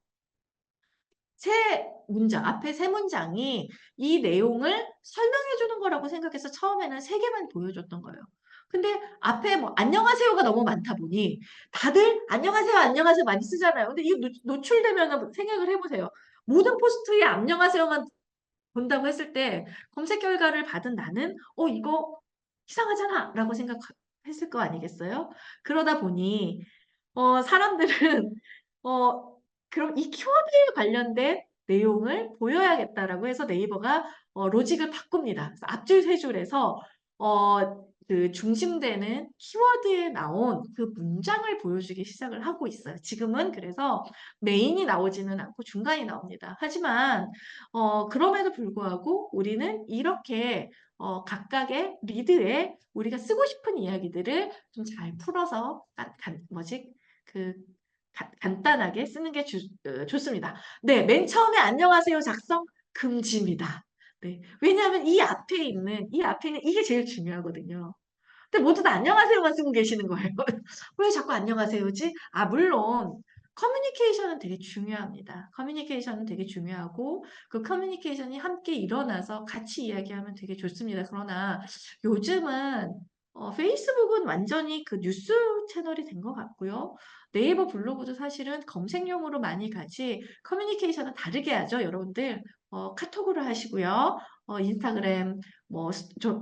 앞에 세 문장이 이 내용을 설명해 주는 거라고 생각해서 처음에는 3개만 보여줬던 거예요. 근데 앞에 뭐 안녕하세요가 너무 많다 보니 다들 안녕하세요, 안녕하세요 많이 쓰잖아요. 근데 이거 노출되면 생각을 해보세요. 모든 포스트에 안녕하세요만 본다고 했을 때 검색 결과를 받은 나는 이거 이상하잖아 라고 생각했을 거 아니겠어요? 그러다 보니 사람들은, 어, 그럼 이 키워드에 관련된 내용을 보여야겠다라고 해서 네이버가 로직을 바꿉니다. 그래서 앞줄 세 줄에서 그 중심되는 키워드에 나온 그 문장을 보여주기 시작을 하고 있어요. 지금은 그래서 메인이 나오지는 않고 중간이 나옵니다. 하지만 그럼에도 불구하고 우리는 이렇게 각각의 리드에 우리가 쓰고 싶은 이야기들을 좀 잘 풀어서 그 간단하게 쓰는 게 좋습니다. 네, 맨 처음에 안녕하세요 작성 금지입니다. 네, 왜냐하면 이 앞에 있는 이게 제일 중요하거든요. 근데 모두 다 안녕하세요만 쓰고 계시는 거예요. 왜 자꾸 안녕하세요지? 물론 커뮤니케이션은 되게 중요합니다. 커뮤니케이션은 되게 중요하고 그 커뮤니케이션이 함께 일어나서 같이 이야기하면 되게 좋습니다. 그러나 요즘은 페이스북은 완전히 그 뉴스 채널이 된 것 같고요. 네이버 블로그도 사실은 검색용으로 많이 가지 커뮤니케이션은 다르게 하죠. 여러분들 카톡으로 하시고요. 인스타그램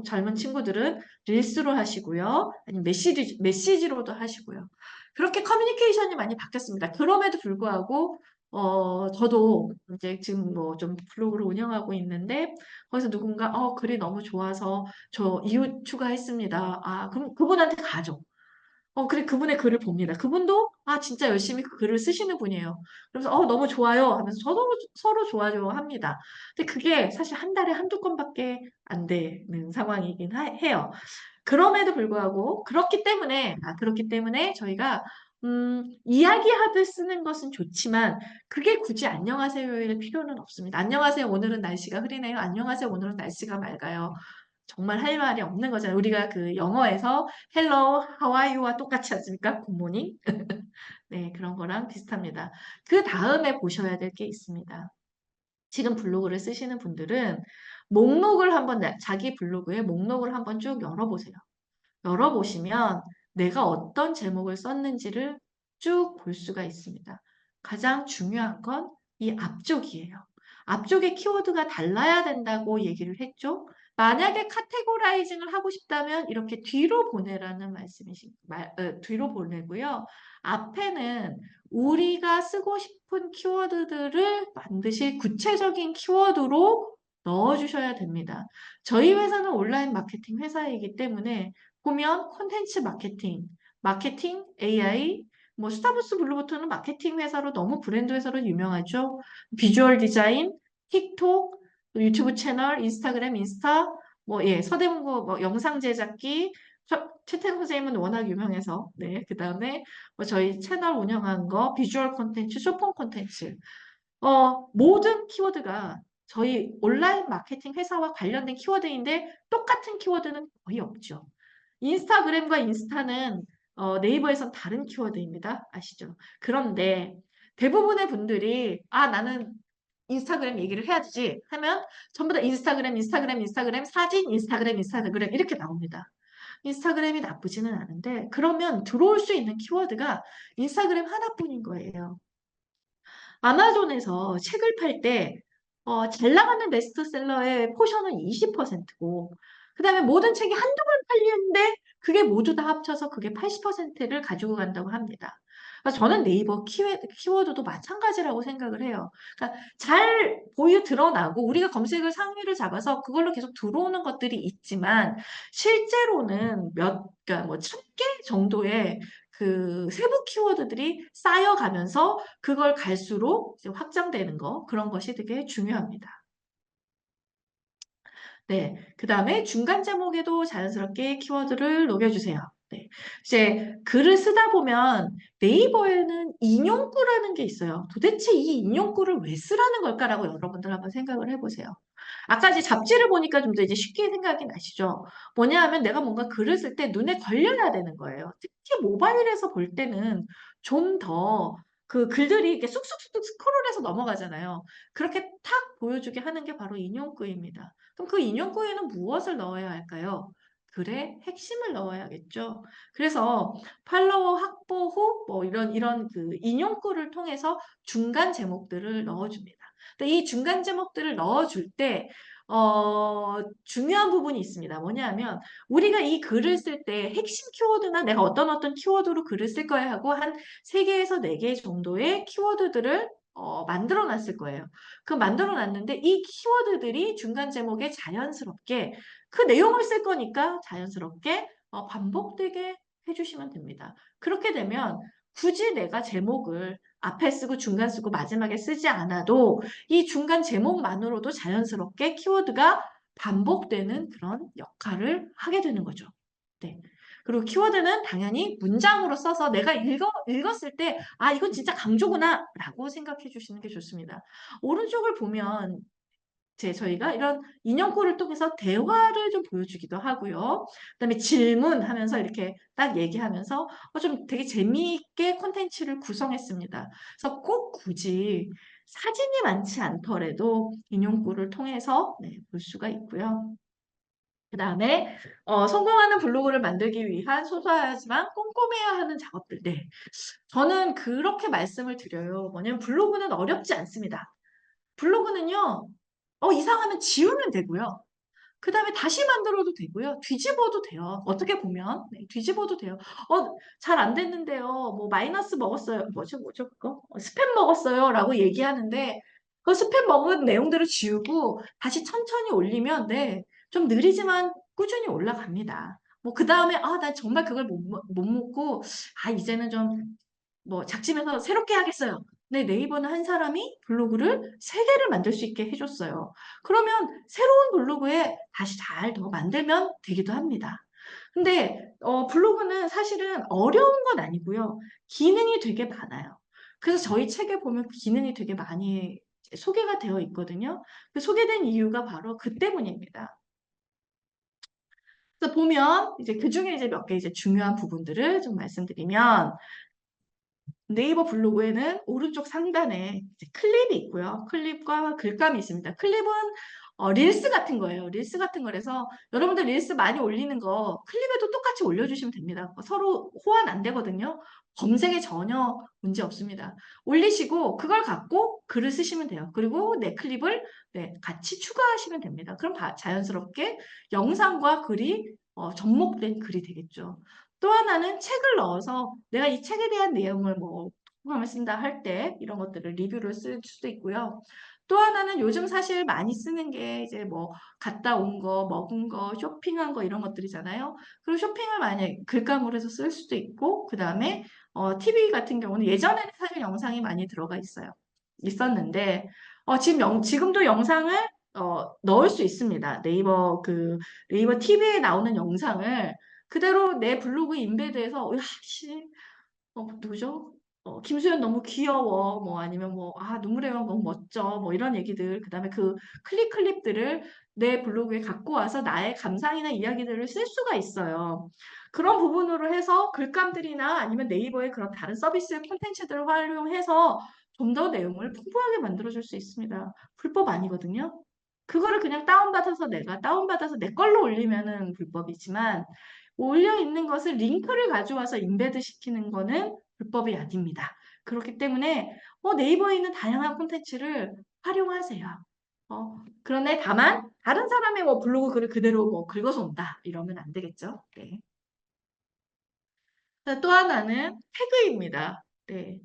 젊은 친구들은 릴스로 하시고요. 아니면 메시지로도 하시고요. 그렇게 커뮤니케이션이 많이 바뀌었습니다. 그럼에도 불구하고 저도 이제 지금 뭐 좀 블로그를 운영하고 있는데 거기서 누군가 글이 너무 좋아서 저 이웃 추가했습니다. 그럼 그분한테 가죠. 그래, 그분의 글을 봅니다. 그분도, 진짜 열심히 그 글을 쓰시는 분이에요. 그래서, 너무 좋아요 하면서 저도 서로 좋아요 합니다. 근데 그게 사실 한 달에 한두 건밖에 안 되는 상황이긴 해요. 그럼에도 불구하고, 그렇기 때문에 저희가, 이야기하듯 쓰는 것은 좋지만, 그게 굳이 안녕하세요일 필요는 없습니다. 안녕하세요, 오늘은 날씨가 흐리네요. 안녕하세요, 오늘은 날씨가 맑아요. 정말 할 말이 없는 거잖아요. 우리가 그 영어에서 hello, how are you와 똑같지 않습니까? 굿모닝. 네, 그런 거랑 비슷합니다. 그 다음에 보셔야 될 게 있습니다. 지금 블로그를 쓰시는 분들은 자기 블로그의 목록을 한번 쭉 열어보세요. 열어보시면 내가 어떤 제목을 썼는지를 쭉 볼 수가 있습니다. 가장 중요한 건 이 앞쪽이에요. 앞쪽에 키워드가 달라야 된다고 얘기를 했죠. 만약에 카테고라이징을 하고 싶다면 이렇게 뒤로 보내라는 뒤로 보내고요. 앞에는 우리가 쓰고 싶은 키워드들을 반드시 구체적인 키워드로 넣어주셔야 됩니다. 저희 회사는 온라인 마케팅 회사이기 때문에 보면 콘텐츠 마케팅 AI, 뭐 스타벅스 블루버터는 마케팅 회사로 너무 브랜드 회사로 유명하죠. 비주얼 디자인, 틱톡, 유튜브 채널, 인스타그램, 인스타, 서대문구 영상 제작기, 최태성 선생님은 워낙 유명해서, 네, 그 다음에 저희 채널 운영한 거, 비주얼 콘텐츠, 쇼폼 콘텐츠, 모든 키워드가 저희 온라인 마케팅 회사와 관련된 키워드인데 똑같은 키워드는 거의 없죠. 인스타그램과 인스타는 네이버에선 다른 키워드입니다. 아시죠? 그런데 대부분의 분들이 나는 인스타그램 얘기를 해야지 하면 전부 다 인스타그램, 인스타그램, 인스타그램, 사진, 인스타그램, 인스타그램 이렇게 나옵니다. 인스타그램이 나쁘지는 않은데 그러면 들어올 수 있는 키워드가 인스타그램 하나뿐인 거예요. 아마존에서 책을 팔 때, 잘 나가는 베스트셀러의 포션은 20%고, 그 다음에 모든 책이 한두 권 팔리는데, 그게 모두 다 합쳐서 그게 80%를 가지고 간다고 합니다. 그래서 저는 네이버 키워드도 마찬가지라고 생각을 해요. 그러니까 잘 드러나고, 우리가 검색을 상위를 잡아서 그걸로 계속 들어오는 것들이 있지만, 실제로는 그러니까 뭐 1000개 정도의 그 세부 키워드들이 쌓여가면서 그걸 갈수록 이제 확장되는 거, 그런 것이 되게 중요합니다. 네. 그 다음에 중간 제목에도 자연스럽게 키워드를 녹여주세요. 네. 이제 글을 쓰다 보면 네이버에는 인용구라는 게 있어요. 도대체 이 인용구를 왜 쓰라는 걸까라고 여러분들 한번 생각을 해보세요. 아까 이제 잡지를 보니까 좀 더 이제 쉽게 생각이 나시죠? 뭐냐 하면 내가 뭔가 글을 쓸 때 눈에 걸려야 되는 거예요. 특히 모바일에서 볼 때는 좀 더 그 글들이 이렇게 쑥쑥쑥 스크롤해서 넘어가잖아요. 그렇게 탁 보여주게 하는 게 바로 인용구입니다. 그럼 그 인용구에는 무엇을 넣어야 할까요? 글의 핵심을 넣어야겠죠. 그래서 팔로워 확보 후 뭐 이런 그 인용구를 통해서 중간 제목들을 넣어줍니다. 근데 이 중간 제목들을 넣어줄 때 중요한 부분이 있습니다. 뭐냐면 우리가 이 글을 쓸 때 핵심 키워드나 내가 어떤 키워드로 글을 쓸 거야 하고 한 3개에서 4개 정도의 키워드들을 만들어 놨을 거예요. 그 만들어 놨는데 이 키워드들이 중간 제목에 자연스럽게 그 내용을 쓸 거니까 자연스럽게 반복되게 해주시면 됩니다. 그렇게 되면 굳이 내가 제목을 앞에 쓰고 중간 쓰고 마지막에 쓰지 않아도 이 중간 제목만으로도 자연스럽게 키워드가 반복되는 그런 역할을 하게 되는 거죠. 네. 그리고 키워드는 당연히 문장으로 써서 내가 읽었을 때, 이건 진짜 강조구나, 라고 생각해 주시는 게 좋습니다. 오른쪽을 보면 저희가 이런 인형꼴을 통해서 대화를 좀 보여주기도 하고요. 그다음에 질문하면서 이렇게 딱 얘기하면서 좀 되게 재미있게 콘텐츠를 구성했습니다. 그래서 꼭 굳이 사진이 많지 않더라도 인형꼴을 통해서 볼 수가 있고요. 그 다음에 성공하는 블로그를 만들기 위한 소소하지만 꼼꼼해야 하는 작업들. 네. 저는 그렇게 말씀을 드려요. 뭐냐면 블로그는 어렵지 않습니다. 블로그는요, 이상하면 지우면 되고요. 그 다음에 다시 만들어도 되고요. 뒤집어도 돼요. 어떻게 보면. 네, 뒤집어도 돼요. 잘 안 됐는데요. 뭐, 마이너스 먹었어요. 뭐죠, 그거? 스팸 먹었어요. 라고 얘기하는데, 그 스팸 먹은 내용들을 지우고 다시 천천히 올리면, 네, 좀 느리지만 꾸준히 올라갑니다. 뭐, 그 다음에, 나 정말 그걸 못 먹고, 이제는 좀 뭐 작심해서 새롭게 하겠어요. 네, 네이버는 한 사람이 블로그를 3개를 만들 수 있게 해줬어요. 그러면 새로운 블로그에 다시 잘 더 만들면 되기도 합니다. 근데 블로그는 사실은 어려운 건 아니고요. 기능이 되게 많아요. 그래서 저희 책에 보면 기능이 되게 많이 소개가 되어 있거든요. 그 소개된 이유가 바로 그 때문입니다. 그래서 보면 이제 그 중에 이제 몇 개 이제 중요한 부분들을 좀 말씀드리면 네이버 블로그에는 오른쪽 상단에 이제 클립이 있고요. 클립과 글감이 있습니다. 클립은 릴스 같은 거예요. 릴스 같은 거라서 여러분들 릴스 많이 올리는 거 클립에도 똑같이 올려주시면 됩니다. 서로 호환 안 되거든요. 검색에 전혀 문제 없습니다. 올리시고 그걸 갖고 글을 쓰시면 돼요. 그리고 내 클립을 같이 추가하시면 됩니다. 그럼 자연스럽게 영상과 글이 접목된 글이 되겠죠. 또 하나는 책을 넣어서 내가 이 책에 대한 내용을 뭐 소감을 쓴다 할 때 이런 것들을 리뷰를 쓸 수도 있고요. 또 하나는 요즘 사실 많이 쓰는 게 이제 뭐 갔다 온 거, 먹은 거, 쇼핑한 거 이런 것들이잖아요. 그리고 쇼핑을 만약 글감으로 해서 쓸 수도 있고 그 다음에 TV 같은 경우는 예전에는 사실 영상이 많이 들어가 있었는데 지금도 영상을 넣을 수 있습니다. 네이버 TV에 나오는 영상을 그대로 내 블로그 인베드에서 누구죠? 김수현 너무 귀여워, 뭐 아니면 뭐, 눈물의 왕 너무 멋져, 뭐 이런 얘기들, 그 다음에 그 클립들을 내 블로그에 갖고 와서 나의 감상이나 이야기들을 쓸 수가 있어요. 그런 부분으로 해서 글감들이나 아니면 네이버의 그런 다른 서비스 콘텐츠들을 활용해서 좀 더 내용을 풍부하게 만들어줄 수 있습니다. 불법 아니거든요. 그거를 그냥 내가 다운받아서 내 걸로 올리면은 불법이지만, 올려 있는 것을 링크를 가져와서 인베드 시키는 거는 불법이 아닙니다. 그렇기 때문에 네이버에 있는 다양한 콘텐츠를 활용하세요. 그런데 다만 다른 사람의 뭐 블로그 글을 그대로 뭐 긁어서 온다 이러면 안 되겠죠. 네. 또 하나는 태그입니다. 네.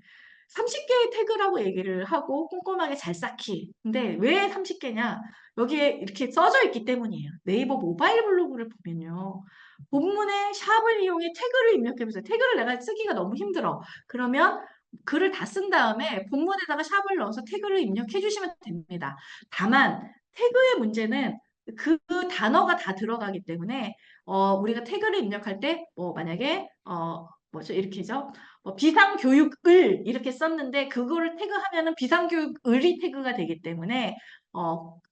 30개의 태그라고 얘기를 하고 꼼꼼하게 잘 쌓기. 근데 왜 30개냐? 여기에 이렇게 써져 있기 때문이에요. 네이버 모바일 블로그를 보면요. 본문에 샵을 이용해 태그를 입력해보세요. 태그를 내가 쓰기가 너무 힘들어. 그러면 글을 다 쓴 다음에 본문에다가 샵을 넣어서 태그를 입력해 주시면 됩니다. 다만 태그의 문제는 그 단어가 다 들어가기 때문에 우리가 태그를 입력할 때 만약에 뭐죠? 이렇게죠. 비상교육을 이렇게 썼는데 그거를 태그하면은 비상교육을이 태그가 되기 때문에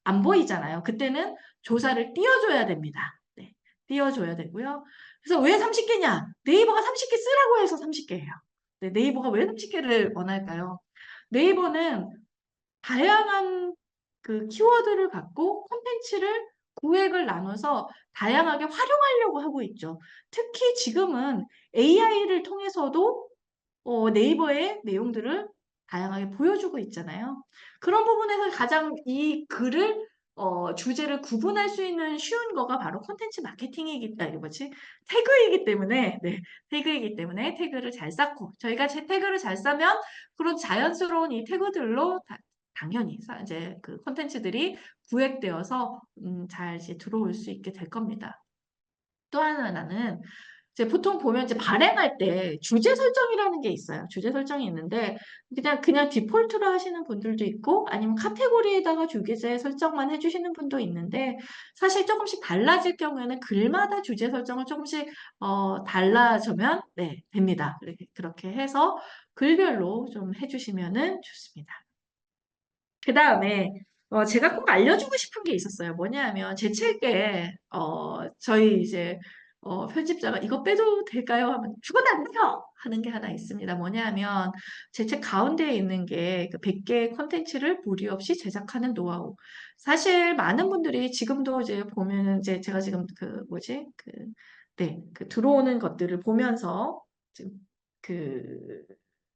안 보이잖아요. 그때는 조사를 띄워줘야 됩니다. 네, 띄워줘야 되고요. 그래서 왜 30개냐? 네이버가 30개 쓰라고 해서 30개예요. 네, 네이버가 왜 30개를 원할까요? 네이버는 다양한 그 키워드를 갖고 콘텐츠를 구획을 나눠서 다양하게 활용하려고 하고 있죠. 특히 지금은 AI를 통해서도 네이버의 내용들을 다양하게 보여주고 있잖아요. 그런 부분에서 가장 이 글을 주제를 구분할 수 있는 쉬운 거가 바로 콘텐츠 태그이기 때문에, 네, 태그이기 때문에 태그를 잘 쌓고, 저희가 제 태그를 잘 쌓으면 그런 자연스러운 이 태그들로 당연히 이제 그 콘텐츠들이 구획되어서 잘 이제 들어올 수 있게 될 겁니다. 또 하나는 이제 보통 보면 이제 발행할 때 주제 설정이라는 게 있어요. 주제 설정이 있는데 그냥 디폴트로 하시는 분들도 있고 아니면 카테고리에다가 주제 설정만 해주시는 분도 있는데 사실 조금씩 달라질 경우에는 글마다 주제 설정을 조금씩 달라지면 네, 됩니다. 그렇게 해서 글별로 좀 해주시면은 좋습니다. 그 다음에 제가 꼭 알려주고 싶은 게 있었어요. 뭐냐면 제 책에 저희 이제 편집자가 이거 빼도 될까요? 하면 죽어도 안 돼요! 하는 게 하나 있습니다. 뭐냐면 제 책 가운데에 있는 게그 100개의 콘텐츠를 무리 없이 제작하는 노하우. 사실 많은 분들이 지금도 이제 보면은 이제 제가 지금 그 뭐지? 네, 그 들어오는 것들을 보면서 지금 그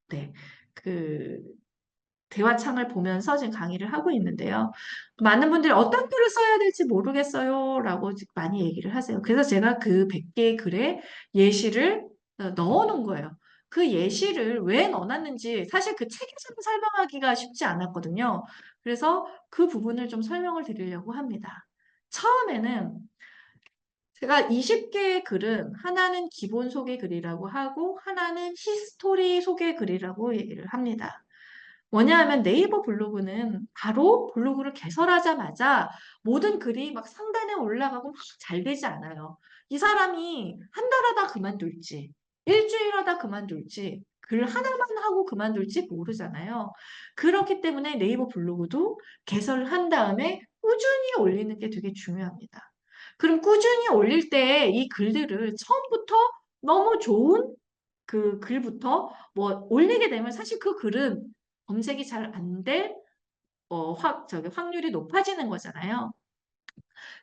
네, 그 대화창을 보면서 지금 강의를 하고 있는데요. 많은 분들이 어떤 글을 써야 될지 모르겠어요. 라고 많이 얘기를 하세요. 그래서 제가 그 100개의 글에 예시를 넣어 놓은 거예요. 그 예시를 왜 넣어놨는지 사실 그 책에서는 설명하기가 쉽지 않았거든요. 그래서 그 부분을 좀 설명을 드리려고 합니다. 처음에는 제가 20개의 글은 하나는 기본 소개 글이라고 하고 하나는 히스토리 소개 글이라고 얘기를 합니다. 뭐냐 하면 네이버 블로그는 바로 블로그를 개설하자마자 모든 글이 막 상단에 올라가고 막 잘 되지 않아요. 이 사람이 한 달 하다 그만둘지, 일주일 하다 그만둘지, 글 하나만 하고 그만둘지 모르잖아요. 그렇기 때문에 네이버 블로그도 개설을 한 다음에 꾸준히 올리는 게 되게 중요합니다. 그럼 꾸준히 올릴 때 이 글들을 처음부터 너무 좋은 그 글부터 올리게 되면 사실 그 글은 검색이 잘 안 될, 확률이 높아지는 거잖아요.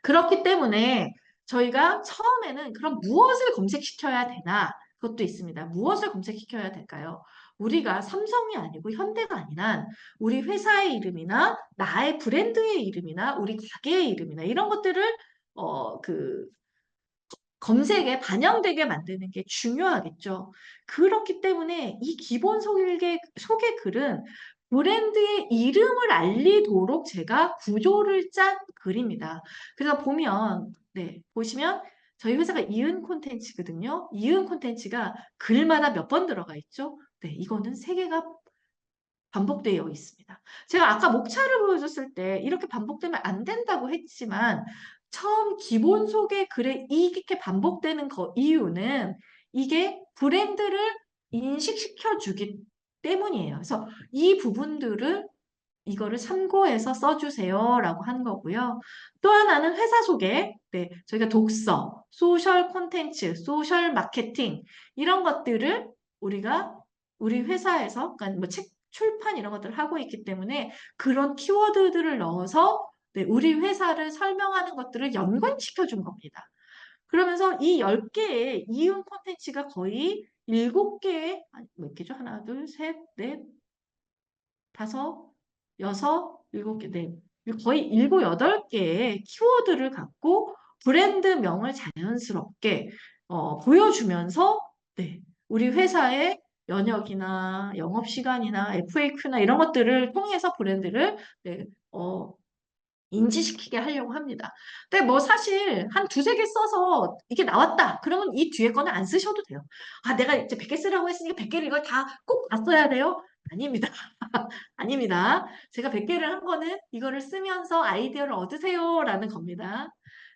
그렇기 때문에 저희가 처음에는 그럼 무엇을 검색시켜야 되나? 그것도 있습니다. 무엇을 검색시켜야 될까요? 우리가 삼성이 아니고 현대가 아니란 우리 회사의 이름이나 나의 브랜드의 이름이나 우리 가게의 이름이나 이런 것들을 검색에 반영되게 만드는 게 중요하겠죠. 그렇기 때문에 이 기본 소개 글은 브랜드의 이름을 알리도록 제가 구조를 짠 글입니다. 그래서 보시면 저희 회사가 이은 콘텐츠거든요. 이은 콘텐츠가 글마다 몇 번 들어가 있죠? 네, 이거는 세 개가 반복되어 있습니다. 제가 아까 목차를 보여줬을 때 이렇게 반복되면 안 된다고 했지만 처음 기본 소개 글에 이렇게 반복되는 이유는 이게 브랜드를 인식시켜 주기 때문이에요. 그래서 이 부분들을 이거를 참고해서 써주세요라고 한 거고요. 또 하나는 회사 소개. 네, 저희가 독서, 소셜 콘텐츠, 소셜 마케팅 이런 것들을 우리가 우리 회사에서 그러니까 뭐 책 출판 이런 것들을 하고 있기 때문에 그런 키워드들을 넣어서 네, 우리 회사를 설명하는 것들을 연관시켜 준 겁니다. 그러면서 이 10개의 이음 콘텐츠가 거의 7개의, 아니, 몇 개죠? 하나, 둘, 셋, 넷, 다섯, 여섯, 일곱 개, 네. 거의 일곱, 여덟 개의 키워드를 갖고 브랜드명을 자연스럽게 보여주면서 네, 우리 회사의 연역이나 영업시간이나 FAQ나 이런 것들을 통해서 브랜드를 네, 인지시키게 하려고 합니다. 근데 뭐 사실 한 두세 개 써서 이게 나왔다. 그러면 이 뒤에 거는 안 쓰셔도 돼요. 아, 내가 이제 100개 쓰라고 했으니까 100개를 이걸 다 꼭 다 써야 돼요? 아닙니다. 아닙니다. 제가 100개를 한 거는 이거를 쓰면서 아이디어를 얻으세요라는 겁니다.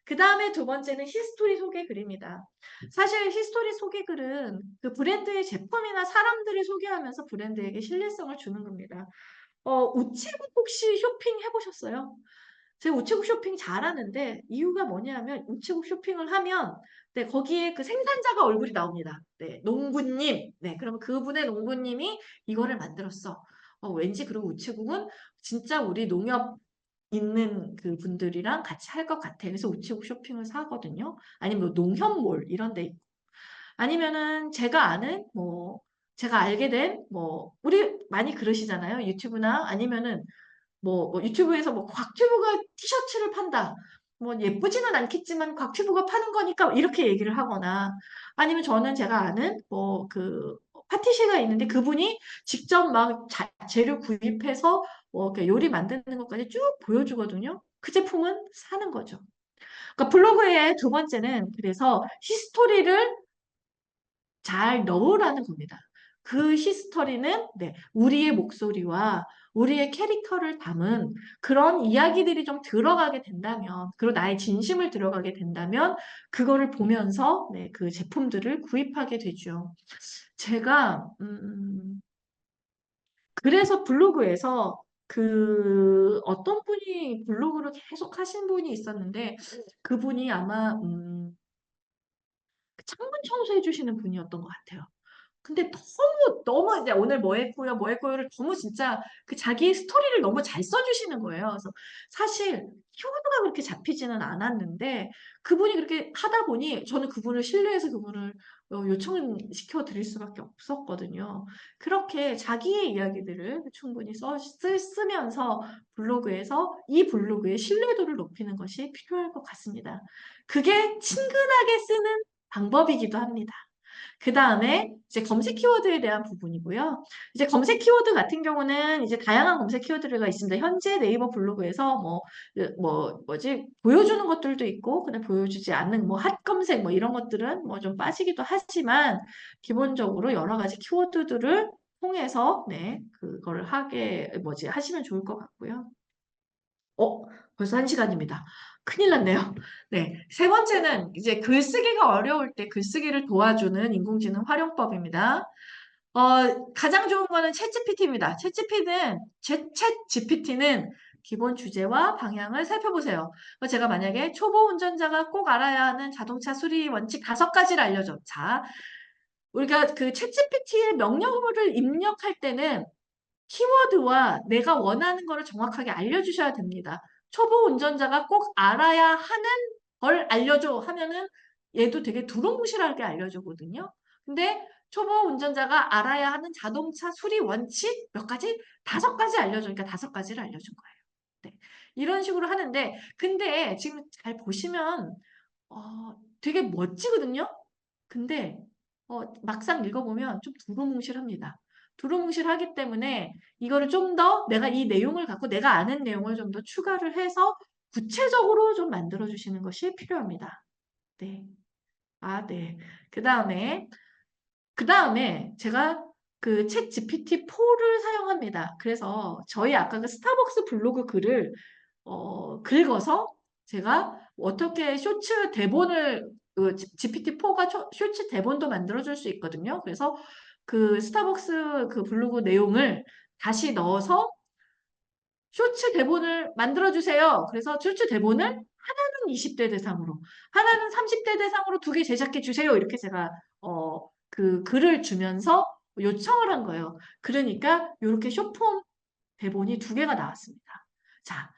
그 다음에 두 번째는 히스토리 소개 글입니다. 사실 히스토리 소개 글은 그 브랜드의 제품이나 사람들을 소개하면서 브랜드에게 신뢰성을 주는 겁니다. 우체국 혹시 쇼핑 해보셨어요? 제가 우체국 쇼핑 잘하는데 이유가 뭐냐면 우체국 쇼핑을 하면 네, 거기에 그 생산자가 얼굴이 나옵니다. 네, 농부님. 네, 그러면 그분의 농부님이 이거를 만들었어. 왠지 그리고 우체국은 진짜 우리 농협 있는 그 분들이랑 같이 할 것 같아. 그래서 우체국 쇼핑을 사거든요. 아니면 뭐 농협몰 이런 데 있고. 아니면은 제가 아는 뭐 제가 알게 된 뭐 우리 많이 그러시잖아요. 유튜브나 아니면은 뭐 유튜브에서 뭐 곽튜브가 티셔츠를 판다. 뭐 예쁘지는 않겠지만 곽튜브가 파는 거니까 이렇게 얘기를 하거나 아니면 저는 제가 아는 뭐 그 파티시가 있는데 그분이 직접 막 재료 구입해서 뭐 이렇게 요리 만드는 것까지 쭉 보여주거든요. 그 제품은 사는 거죠. 그러니까 블로그의 두 번째는 그래서 히스토리를 잘 넣으라는 겁니다. 그 히스토리는 네, 우리의 목소리와 우리의 캐릭터를 담은 그런 이야기들이 좀 들어가게 된다면, 그리고 나의 진심을 들어가게 된다면, 그거를 보면서 네, 그 제품들을 구입하게 되죠. 제가 그래서 블로그에서 그 어떤 분이 블로그를 계속 하신 분이 있었는데 그분이 아마 창문 청소해 주시는 분이었던 것 같아요. 근데 너무 이제 오늘 뭐 했고요, 뭐 했고요를 너무 진짜 그 자기 스토리를 너무 잘 써주시는 거예요. 그래서 사실 키워드가 그렇게 잡히지는 않았는데 그분이 그렇게 하다 보니 저는 그분을 신뢰해서 그분을 요청을 시켜 드릴 수밖에 없었거든요. 그렇게 자기의 이야기들을 충분히 쓰면서 블로그에서 이 블로그의 신뢰도를 높이는 것이 필요할 것 같습니다. 그게 친근하게 쓰는 방법이기도 합니다. 그 다음에 이제 검색 키워드에 대한 부분이고요. 이제 검색 키워드 같은 경우는 이제 다양한 검색 키워드가 있습니다. 현재 네이버 블로그에서 뭐지 보여주는 것들도 있고 그냥 보여주지 않는 뭐 핫 검색 뭐 이런 것들은 뭐 좀 빠지기도 하지만 기본적으로 여러 가지 키워드들을 통해서 네 그거를 하시면 좋을 것 같고요. 어, 벌써 1시간입니다. 큰일 났네요. 네. 세 번째는 이제 글쓰기가 어려울 때 글쓰기를 도와주는 인공지능 활용법입니다. 가장 좋은 거는 챗GPT는 기본 주제와 방향을 살펴보세요. 제가 만약에 초보 운전자가 꼭 알아야 하는 자동차 수리 원칙 5가지를 알려줘. 자, 우리가 그 챗GPT의 명령어를 입력할 때는 키워드와 내가 원하는 거를 정확하게 알려주셔야 됩니다. 초보 운전자가 꼭 알아야 하는 걸 알려줘 하면은 얘도 되게 두루뭉실하게 알려주거든요. 근데 초보 운전자가 알아야 하는 자동차 수리 원칙 몇 가지? 5가지 알려주니까 5가지를 알려준 거예요. 네. 이런 식으로 하는데 근데 지금 잘 보시면 되게 멋지거든요. 근데 막상 읽어보면 좀 두루뭉실합니다. 두루뭉실하기 때문에 이거를 좀 더 내가 이 내용을 갖고 내가 아는 내용을 좀 더 추가를 해서 구체적으로 좀 만들어 주시는 것이 필요합니다. 네. 아, 네. 그 다음에 제가 그 챗 GPT-4를 사용합니다. 그래서 저희 아까 그 스타벅스 블로그 글을 긁어서 제가 어떻게 쇼츠 대본을 GPT-4가 쇼츠 대본도 만들어줄 수 있거든요. 그래서 그 스타벅스 그 블로그 내용을 다시 넣어서 쇼츠 대본을 만들어주세요. 그래서 쇼츠 대본을 하나는 20대 대상으로, 하나는 30대 대상으로 두 개 제작해 주세요. 이렇게 제가 그 글을 주면서 요청을 한 거예요. 그러니까 이렇게 쇼폼 대본이 두 개가 나왔습니다. 자,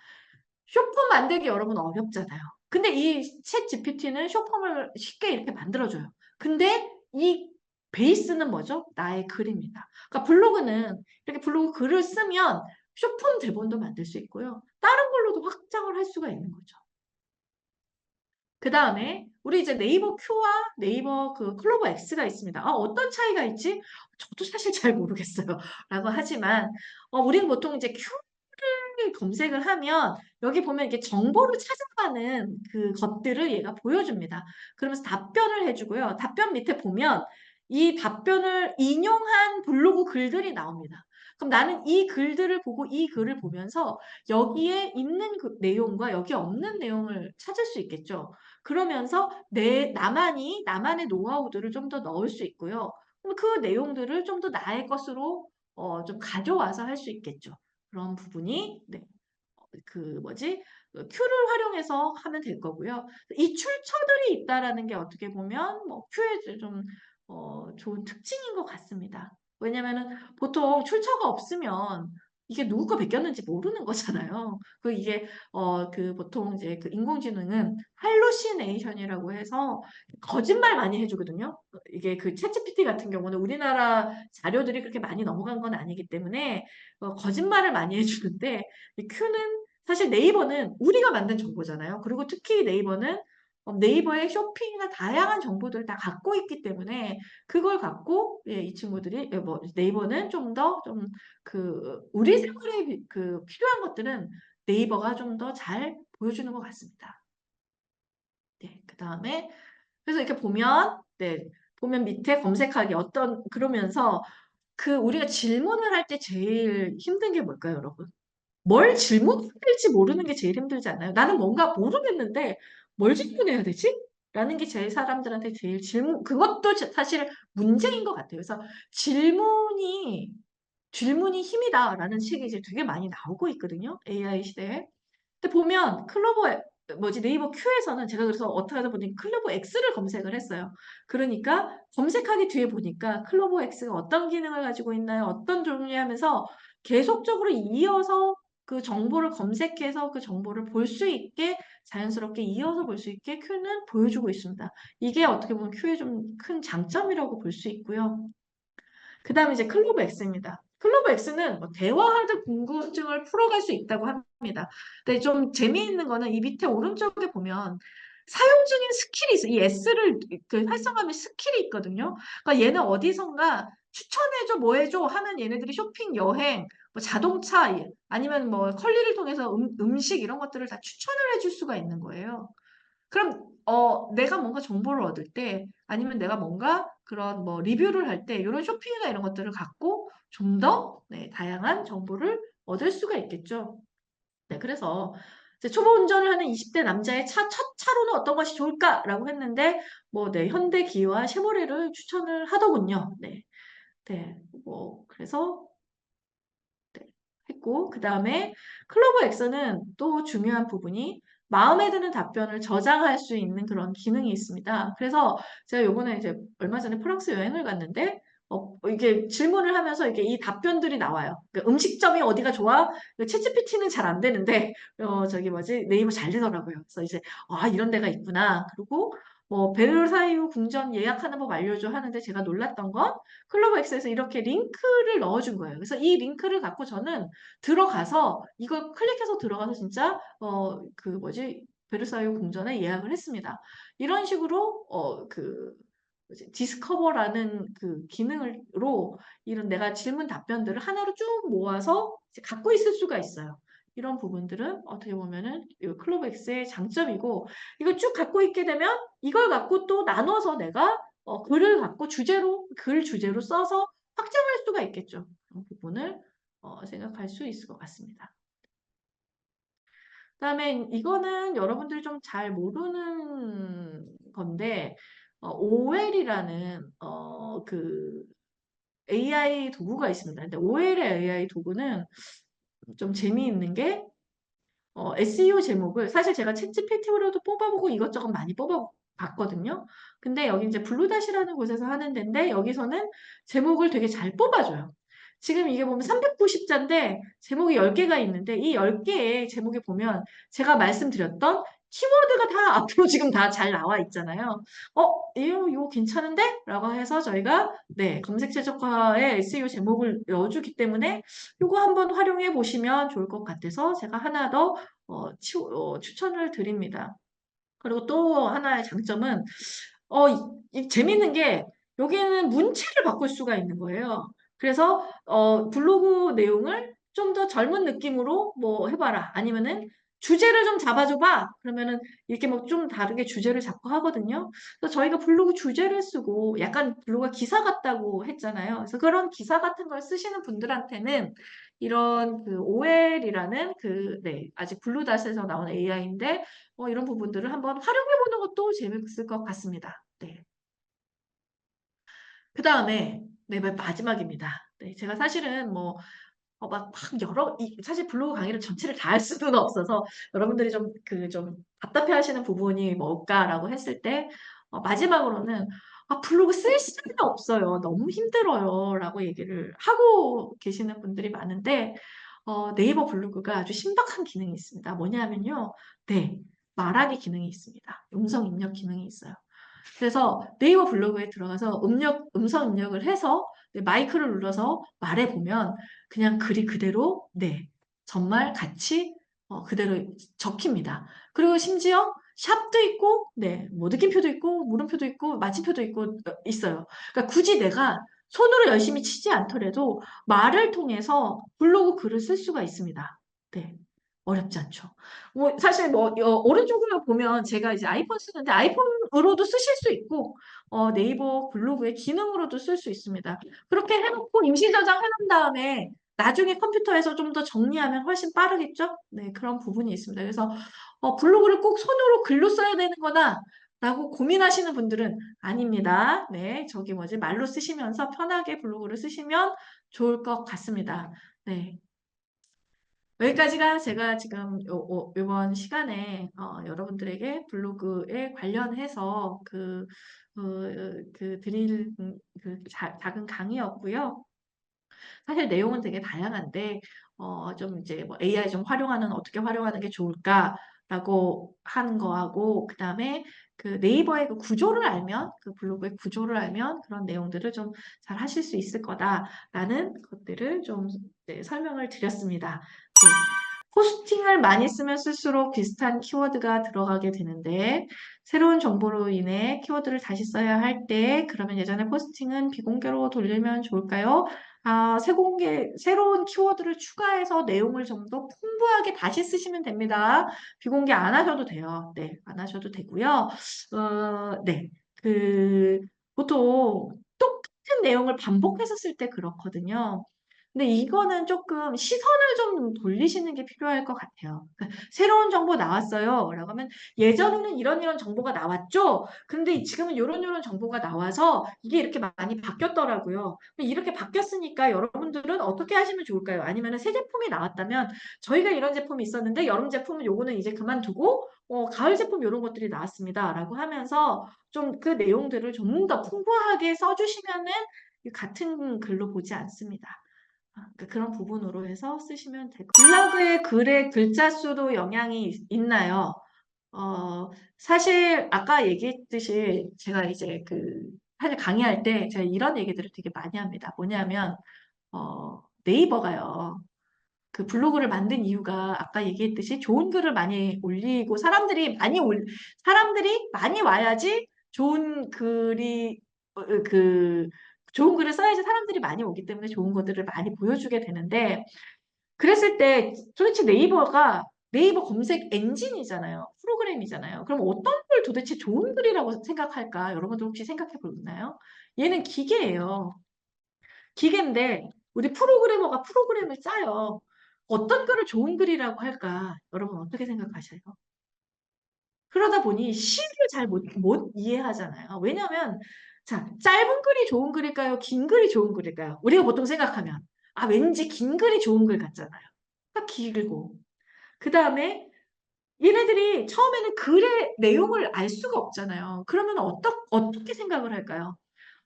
쇼폼 만들기 여러분 어렵잖아요. 근데 이 챗 GPT는 쇼폼을 쉽게 이렇게 만들어줘요. 근데 이 베이스는 뭐죠? 나의 글입니다. 그러니까 블로그는 이렇게 블로그 글을 쓰면 쇼폼 대본도 만들 수 있고요. 다른 걸로도 확장을 할 수가 있는 거죠. 그 다음에 우리 이제 네이버 Q와 네이버 그 클로버 X가 있습니다. 어떤 차이가 있지? 저도 사실 잘 모르겠어요. 라고 하지만 우리는 보통 이제 Q를 검색을 하면 여기 보면 이렇게 정보를 찾아가는 그 것들을 얘가 보여줍니다. 그러면서 답변을 해주고요. 답변 밑에 보면 이 답변을 인용한 블로그 글들이 나옵니다. 그럼 나는 이 글들을 보고 이 글을 보면서 여기에 있는 그 내용과 여기 없는 내용을 찾을 수 있겠죠. 그러면서 나만의 노하우들을 좀 더 넣을 수 있고요. 그럼 그 내용들을 좀 더 나의 것으로 좀 가져와서 할 수 있겠죠. 그런 부분이 네, 그 뭐지? 그 큐를 활용해서 하면 될 거고요. 이 출처들이 있다라는 게 어떻게 보면 뭐 큐의 좀 좋은 특징인 것 같습니다. 왜냐면은 보통 출처가 없으면 이게 누구 거 베꼈는지 모르는 거잖아요. 그 이게 그 보통 이제 그 인공지능은 할루시네이션이라고 해서 거짓말 많이 해주거든요. 이게 그 챗GPT 같은 경우는 우리나라 자료들이 그렇게 많이 넘어간 건 아니기 때문에 거짓말을 많이 해주는데 이 큐는 사실 네이버는 우리가 만든 정보잖아요. 그리고 특히 네이버는 네이버의 쇼핑이나 다양한 정보들을 다 갖고 있기 때문에 그걸 갖고 예, 이 친구들이 뭐 네이버는 좀 더 좀 그 우리 생활에 그 필요한 것들은 네이버가 좀 더 잘 보여주는 것 같습니다. 네, 그 다음에 그래서 이렇게 보면 네, 보면 밑에 검색하기 그러면서 그 우리가 질문을 할 때 제일 힘든 게 뭘까요, 여러분? 뭘 질문해야 될지 모르는 게 제일 힘들지 않나요? 나는 뭔가 모르겠는데 뭘 질문해야 되지? 라는 게 제일 사람들한테 제일 그것도 사실 문제인 것 같아요. 그래서 질문이 힘이다라는 책이 이제 되게 많이 나오고 있거든요. AI 시대에. 근데 보면 네이버 Q에서는 제가 그래서 어떻게 하다 보니 클로버 X를 검색을 했어요. 그러니까 검색하기 뒤에 보니까 클로버 X가 어떤 기능을 가지고 있나요? 어떤 종류 하면서 계속적으로 이어서 그 정보를 검색해서 그 정보를 볼 수 있게 자연스럽게 이어서 볼 수 있게 Q는 보여주고 있습니다. 이게 어떻게 보면 Q의 좀 큰 장점이라고 볼 수 있고요. 그 다음에 이제 클로버 X입니다. 클로버 X는 뭐 대화하듯 궁금증을 풀어갈 수 있다고 합니다. 근데 좀 재미있는 거는 이 밑에 오른쪽에 보면 사용 중인 스킬이 있어요. 이 S를 그 활성화하면 스킬이 있거든요. 그러니까 얘는 어디선가 추천해줘, 뭐 해줘 하면 얘네들이 쇼핑, 여행, 뭐 자동차, 아니면 뭐 컬리를 통해서 음식 이런 것들을 다 추천을 해줄 수가 있는 거예요. 그럼 내가 뭔가 정보를 얻을 때 아니면 내가 뭔가 그런 뭐 리뷰를 할 때 이런 쇼핑이나 이런 것들을 갖고 좀 더 네, 다양한 정보를 얻을 수가 있겠죠. 네, 그래서 이제 초보 운전을 하는 20대 남자의 첫 차로는 어떤 것이 좋을까라고 했는데 뭐 네, 현대 기아와 쉐보레를 추천을 하더군요. 네. 네. 뭐 그래서 네, 했고 그다음에 클로버 X는 또 중요한 부분이 마음에 드는 답변을 저장할 수 있는 그런 기능이 있습니다. 그래서 제가 요번에 이제 얼마 전에 프랑스 여행을 갔는데 이게 질문을 하면서 이게 이 답변들이 나와요. 그러니까 음식점이 어디가 좋아? 챗GPT는 잘 안 되는데 저기 뭐지 네이버 잘 되더라고요. 그래서 이제 이런 데가 있구나. 그리고 뭐 베르사유 궁전 예약하는 법 알려줘 하는데 제가 놀랐던 건 클로버엑스에서 이렇게 링크를 넣어준 거예요. 그래서 이 링크를 갖고 저는 들어가서 이걸 클릭해서 들어가서 진짜 그 뭐지 베르사유 궁전에 예약을 했습니다. 이런 식으로 그 뭐지 디스커버라는 그 기능으로 이런 내가 질문 답변들을 하나로 쭉 모아서 이제 갖고 있을 수가 있어요. 이런 부분들은 어떻게 보면은 이 클로버엑스의 장점이고 이걸 쭉 갖고 있게 되면 이걸 갖고 또 나눠서 내가 글을 갖고 글 주제로 써서 확장할 수가 있겠죠. 그런 부분을 생각할 수 있을 것 같습니다. 그다음에 이거는 여러분들이 좀 잘 모르는 건데 OL이라는 그 AI 도구가 있습니다. 근데 OL의 AI 도구는 좀 재미있는 게 SEO 제목을 사실 제가 챗GPT로도 뽑아보고 이것저것 많이 뽑아봤거든요. 근데 여기 이제 블루닷이라는 곳에서 하는 데인데 여기서는 제목을 되게 잘 뽑아줘요. 지금 이게 보면 390자인데 제목이 10개가 있는데 이 10개의 제목에 보면 제가 말씀드렸던 키워드가 다 앞으로 지금 다 잘 나와 있잖아요. 이거 괜찮은데? 라고 해서 저희가 네, 검색 최적화에 SEO 제목을 넣어주기 때문에 이거 한번 활용해 보시면 좋을 것 같아서 제가 하나 더 추천을 드립니다. 그리고 또 하나의 장점은 재밌는 게 여기는 문체를 바꿀 수가 있는 거예요. 그래서 블로그 내용을 좀 더 젊은 느낌으로 뭐 해봐라. 아니면은 주제를 좀 잡아줘봐. 그러면은 이렇게 뭐 좀 다르게 주제를 잡고 하거든요. 그래서 저희가 블로그 주제를 쓰고 약간 블로그 기사 같다고 했잖아요. 그래서 그런 기사 같은 걸 쓰시는 분들한테는 이런 그 OL이라는 네, 아직 블루닷에서 나온 AI인데 이런 부분들을 한번 활용해보는 것도 재밌을 것 같습니다. 네. 그 다음에, 네, 마지막입니다. 네, 제가 사실은 뭐, 막 사실 블로그 강의를 전체를 다 할 수는 없어서 여러분들이 좀 답답해 하시는 부분이 뭘까라고 했을 때, 마지막으로는, 블로그 쓸 시간이 없어요. 너무 힘들어요. 라고 얘기를 하고 계시는 분들이 많은데, 네이버 블로그가 아주 신박한 기능이 있습니다. 뭐냐면요. 네, 말하기 기능이 있습니다. 음성 입력 기능이 있어요. 그래서 네이버 블로그에 들어가서 음성 입력을 해서 네, 마이크를 눌러서 말해보면 그냥 글이 그대로, 네, 정말 같이 그대로 적힙니다. 그리고 심지어 샵도 있고, 네, 뭐 느낌표도 있고, 물음표도 있고, 마침표도 있고, 있어요. 그러니까 굳이 내가 손으로 열심히 치지 않더라도 말을 통해서 블로그 글을 쓸 수가 있습니다. 네. 어렵지 않죠. 뭐 사실 뭐 오른쪽으로 보면 제가 이제 아이폰 쓰는데 아이폰으로도 쓰실 수 있고 네이버 블로그의 기능으로도 쓸 수 있습니다. 그렇게 해놓고 임시 저장해 놓은 다음에 나중에 컴퓨터에서 좀 더 정리하면 훨씬 빠르겠죠? 네, 그런 부분이 있습니다. 그래서 블로그를 꼭 손으로 글로 써야 되는 거나 라고 고민하시는 분들은 아닙니다. 네, 저기 뭐지 말로 쓰시면서 편하게 블로그를 쓰시면 좋을 것 같습니다. 네. 여기까지가 제가 지금 이번 시간에 여러분들에게 블로그에 관련해서 드릴 작은 강의였고요. 사실 내용은 되게 다양한데 좀 이제 뭐 AI 좀 어떻게 활용하는 게 좋을까라고 하는 거하고 그다음에 그 네이버의 그 구조를 알면 그 블로그의 구조를 알면 그런 내용들을 좀 잘 하실 수 있을 거다라는 것들을 좀 네, 설명을 드렸습니다. 네. 포스팅을 많이 쓰면 쓸수록 비슷한 키워드가 들어가게 되는데 새로운 정보로 인해 키워드를 다시 써야 할 때 그러면 예전에 포스팅은 비공개로 돌리면 좋을까요? 새로운 키워드를 추가해서 내용을 좀 더 풍부하게 다시 쓰시면 됩니다. 비공개 안 하셔도 돼요. 네, 안 하셔도 되고요. 네. 보통 똑같은 내용을 반복해서 쓸 때 그렇거든요. 근데 이거는 조금 시선을 좀 돌리시는 게 필요할 것 같아요. 그러니까 새로운 정보 나왔어요. 라고 하면 예전에는 이런 정보가 나왔죠. 근데 지금은 이런 정보가 나와서 이게 이렇게 많이 바뀌었더라고요. 이렇게 바뀌었으니까 여러분들은 어떻게 하시면 좋을까요? 아니면 새 제품이 나왔다면 저희가 이런 제품이 있었는데 여름 제품은 요거는 이제 그만두고 가을 제품 이런 것들이 나왔습니다. 라고 하면서 좀 그 내용들을 좀 더 풍부하게 써주시면은 같은 글로 보지 않습니다. 그러니까 그런 부분으로 해서 쓰시면 될 것 같아요. 블로그의 글의 글자 수도 영향이 있나요? 사실 아까 얘기했듯이 제가 이제 사실 강의할 때 제가 이런 얘기들을 되게 많이 합니다. 뭐냐면 네이버가요. 그 블로그를 만든 이유가 아까 얘기했듯이 좋은 글을 많이 올리고 사람들이 많이 와야지 어, 어, 그 좋은 글을 써야지 사람들이 많이 오기 때문에 좋은 것들을 많이 보여주게 되는데 그랬을 때 도대체 네이버 검색 엔진이잖아요. 프로그램이잖아요. 그럼 어떤 걸 도대체 좋은 글이라고 생각할까? 여러분들 혹시 생각해 보셨나요? 얘는 기계예요. 기계인데 우리 프로그래머가 프로그램을 짜요. 어떤 글을 좋은 글이라고 할까? 여러분 어떻게 생각하셔요? 그러다 보니 시를 잘 못 이해하잖아요. 왜냐하면 자, 짧은 글이 좋은 글일까요? 긴 글이 좋은 글일까요? 우리가 보통 생각하면, 아, 왠지 긴 글이 좋은 글 같잖아요. 딱 길고. 그 다음에 얘네들이 처음에는 글의 내용을 알 수가 없잖아요. 그러면 어떻게 생각을 할까요?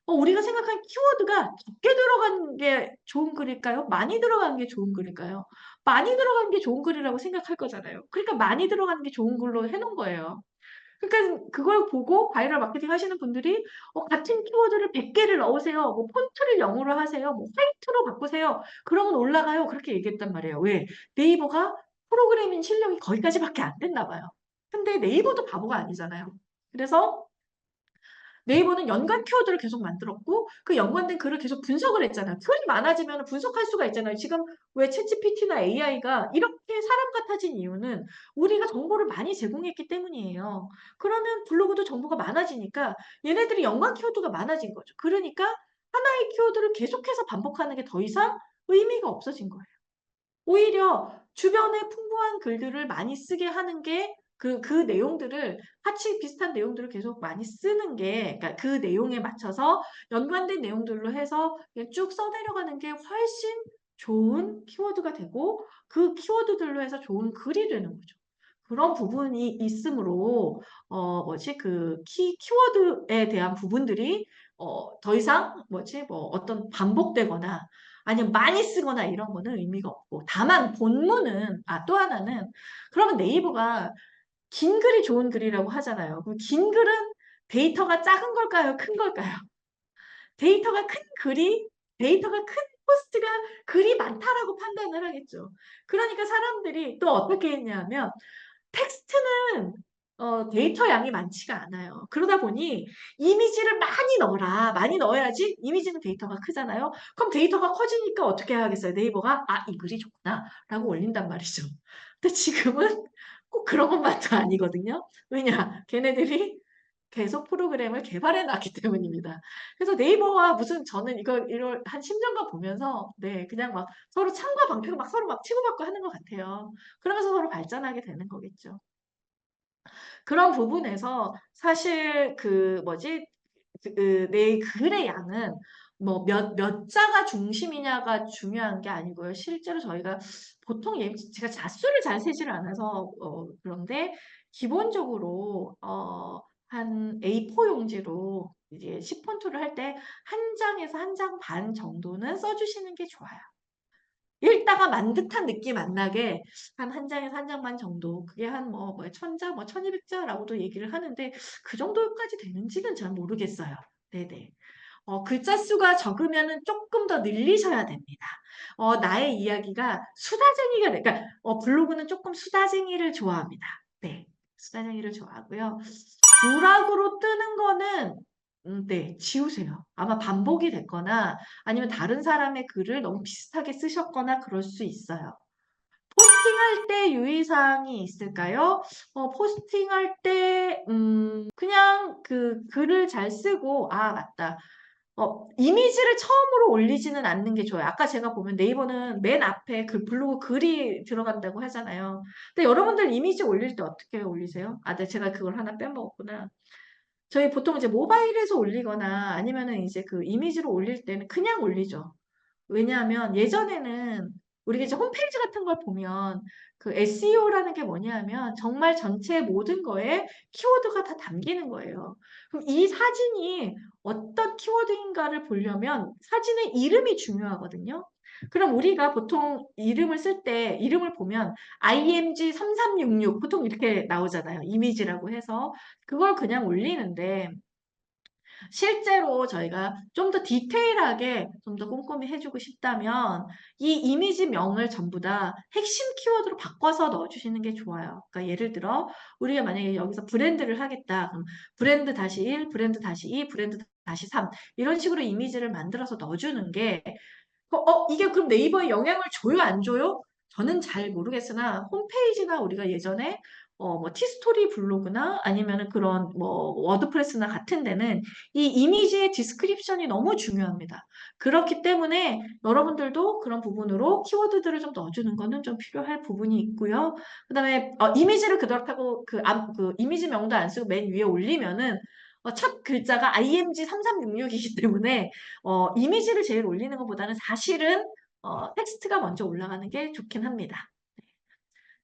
우리가 생각한 키워드가 적게 들어간 게 좋은 글일까요? 많이 들어간 게 좋은 글일까요? 많이 들어간 게 좋은 글이라고 생각할 거잖아요. 그러니까 많이 들어가는 게 좋은 글로 해놓은 거예요. 그러니까 그걸 보고 바이럴 마케팅 하시는 분들이 같은 키워드를 100개를 넣으세요. 뭐 폰트를 0으로 하세요. 뭐 화이트로 바꾸세요. 그러면 올라가요. 그렇게 얘기했단 말이에요. 왜? 네이버가 프로그래밍 실력이 거기까지밖에 안 됐나 봐요. 근데 네이버도 바보가 아니잖아요. 그래서 네이버는 연관 키워드를 계속 만들었고 그 연관된 글을 계속 분석을 했잖아요. 글이 많아지면 분석할 수가 있잖아요. 지금 왜 챗GPT나 AI가 이렇게 사람 같아진 이유는 우리가 정보를 많이 제공했기 때문이에요. 그러면 블로그도 정보가 많아지니까 얘네들이 연관 키워드가 많아진 거죠. 그러니까 하나의 키워드를 계속해서 반복하는 게 더 이상 의미가 없어진 거예요. 오히려 주변에 풍부한 글들을 많이 쓰게 하는 게 그 내용들을 같이 비슷한 내용들을 계속 많이 쓰는 게 그러니까 그 내용에 맞춰서 연관된 내용들로 해서 쭉 써내려가는 게 훨씬 좋은 키워드가 되고 그 키워드들로 해서 좋은 글이 되는 거죠. 그런 부분이 있으므로 키워드에 대한 부분들이 더 이상 뭐 어떤 반복되거나 아니면 많이 쓰거나 이런 거는 의미가 없고 다만 본문은 또 하나는 그러면 네이버가 긴 글이 좋은 글이라고 하잖아요. 그럼 긴 글은 데이터가 작은 걸까요? 큰 걸까요? 데이터가 큰 글이 데이터가 큰 포스트가 글이 많다라고 판단을 하겠죠. 그러니까 사람들이 또 어떻게 했냐면 텍스트는 데이터 양이 많지가 않아요. 그러다 보니 이미지를 많이 넣어라. 많이 넣어야지 이미지는 데이터가 크잖아요. 그럼 데이터가 커지니까 어떻게 하겠어요? 네이버가 이 글이 좋구나 라고 올린단 말이죠. 근데 지금은 꼭 그런 것만도 아니거든요. 왜냐? 걔네들이 계속 프로그램을 개발해 놨기 때문입니다. 그래서 네이버와 무슨 저는 이걸 한 10년간 보면서 네, 그냥 막 서로 창과 방패가 막 서로 막 치고받고 하는 것 같아요. 그러면서 서로 발전하게 되는 거겠죠. 그런 부분에서 사실 내 글의 양은 뭐 몇 자가 중심이냐가 중요한 게 아니고요. 실제로 저희가 보통 제가 자수를 잘 세지를 않아서 그런데 기본적으로 한 A4 용지로 이제 10폰트를 할 때 한 장에서 한 장 반 정도는 써주시는 게 좋아요. 읽다가 만 듯한 느낌 안 나게 한 장에서 한 장만 정도 그게 한 천자 1200자라고도 얘기를 하는데 그 정도까지 되는지는 잘 모르겠어요. 네네. 글자 수가 적으면은 조금 더 늘리셔야 됩니다. 나의 이야기가 그러니까 블로그는 조금 수다쟁이를 좋아합니다. 네, 수다쟁이를 좋아하고요. 누락으로 뜨는 거는 네, 지우세요. 아마 반복이 됐거나 아니면 다른 사람의 글을 너무 비슷하게 쓰셨거나 그럴 수 있어요. 포스팅할 때 유의사항이 있을까요? 포스팅할 때, 그냥 그 글을 잘 쓰고, 맞다. 이미지를 처음으로 올리지는 않는 게 좋아요. 아까 제가 보면 네이버는 맨 앞에 그 블로그 글이 들어간다고 하잖아요. 근데 여러분들 이미지 올릴 때 어떻게 올리세요? 네, 제가 그걸 하나 빼먹었구나. 저희 보통 이제 모바일에서 올리거나 아니면은 이제 그 이미지로 올릴 때는 그냥 올리죠. 왜냐하면 예전에는 우리가 이제 홈페이지 같은 걸 보면 그 SEO라는 게 뭐냐면 정말 전체 모든 거에 키워드가 다 담기는 거예요. 그럼 이 사진이 어떤 키워드인가를 보려면 사진의 이름이 중요하거든요. 그럼 우리가 보통 이름을 쓸 때 이름을 보면 IMG3366 보통 이렇게 나오잖아요. 이미지라고 해서 그걸 그냥 올리는데 실제로 저희가 좀 더 디테일하게 좀 더 꼼꼼히 해주고 싶다면 이 이미지명을 전부 다 핵심 키워드로 바꿔서 넣어주시는 게 좋아요. 그러니까 예를 들어 우리가 만약에 여기서 브랜드를 하겠다. 그럼 브랜드 다시 1, 브랜드 다시 2, 브랜드 다시 3 이런 식으로 이미지를 만들어서 넣어주는 게 이게 그럼 네이버에 영향을 줘요, 안 줘요? 저는 잘 모르겠으나 홈페이지나 우리가 예전에 티스토리 블로그나 아니면은 그런 워드프레스나 같은 데는 이 이미지의 디스크립션이 너무 중요합니다. 그렇기 때문에 여러분들도 그런 부분으로 키워드들을 좀 넣어주는 거는 좀 필요할 부분이 있고요. 그다음에 이미지를 그렇다고 그 이미지명도 안 쓰고 맨 위에 올리면은 첫 글자가 IMG 3366이기 때문에 이미지를 제일 올리는 것보다는 사실은 텍스트가 먼저 올라가는 게 좋긴 합니다.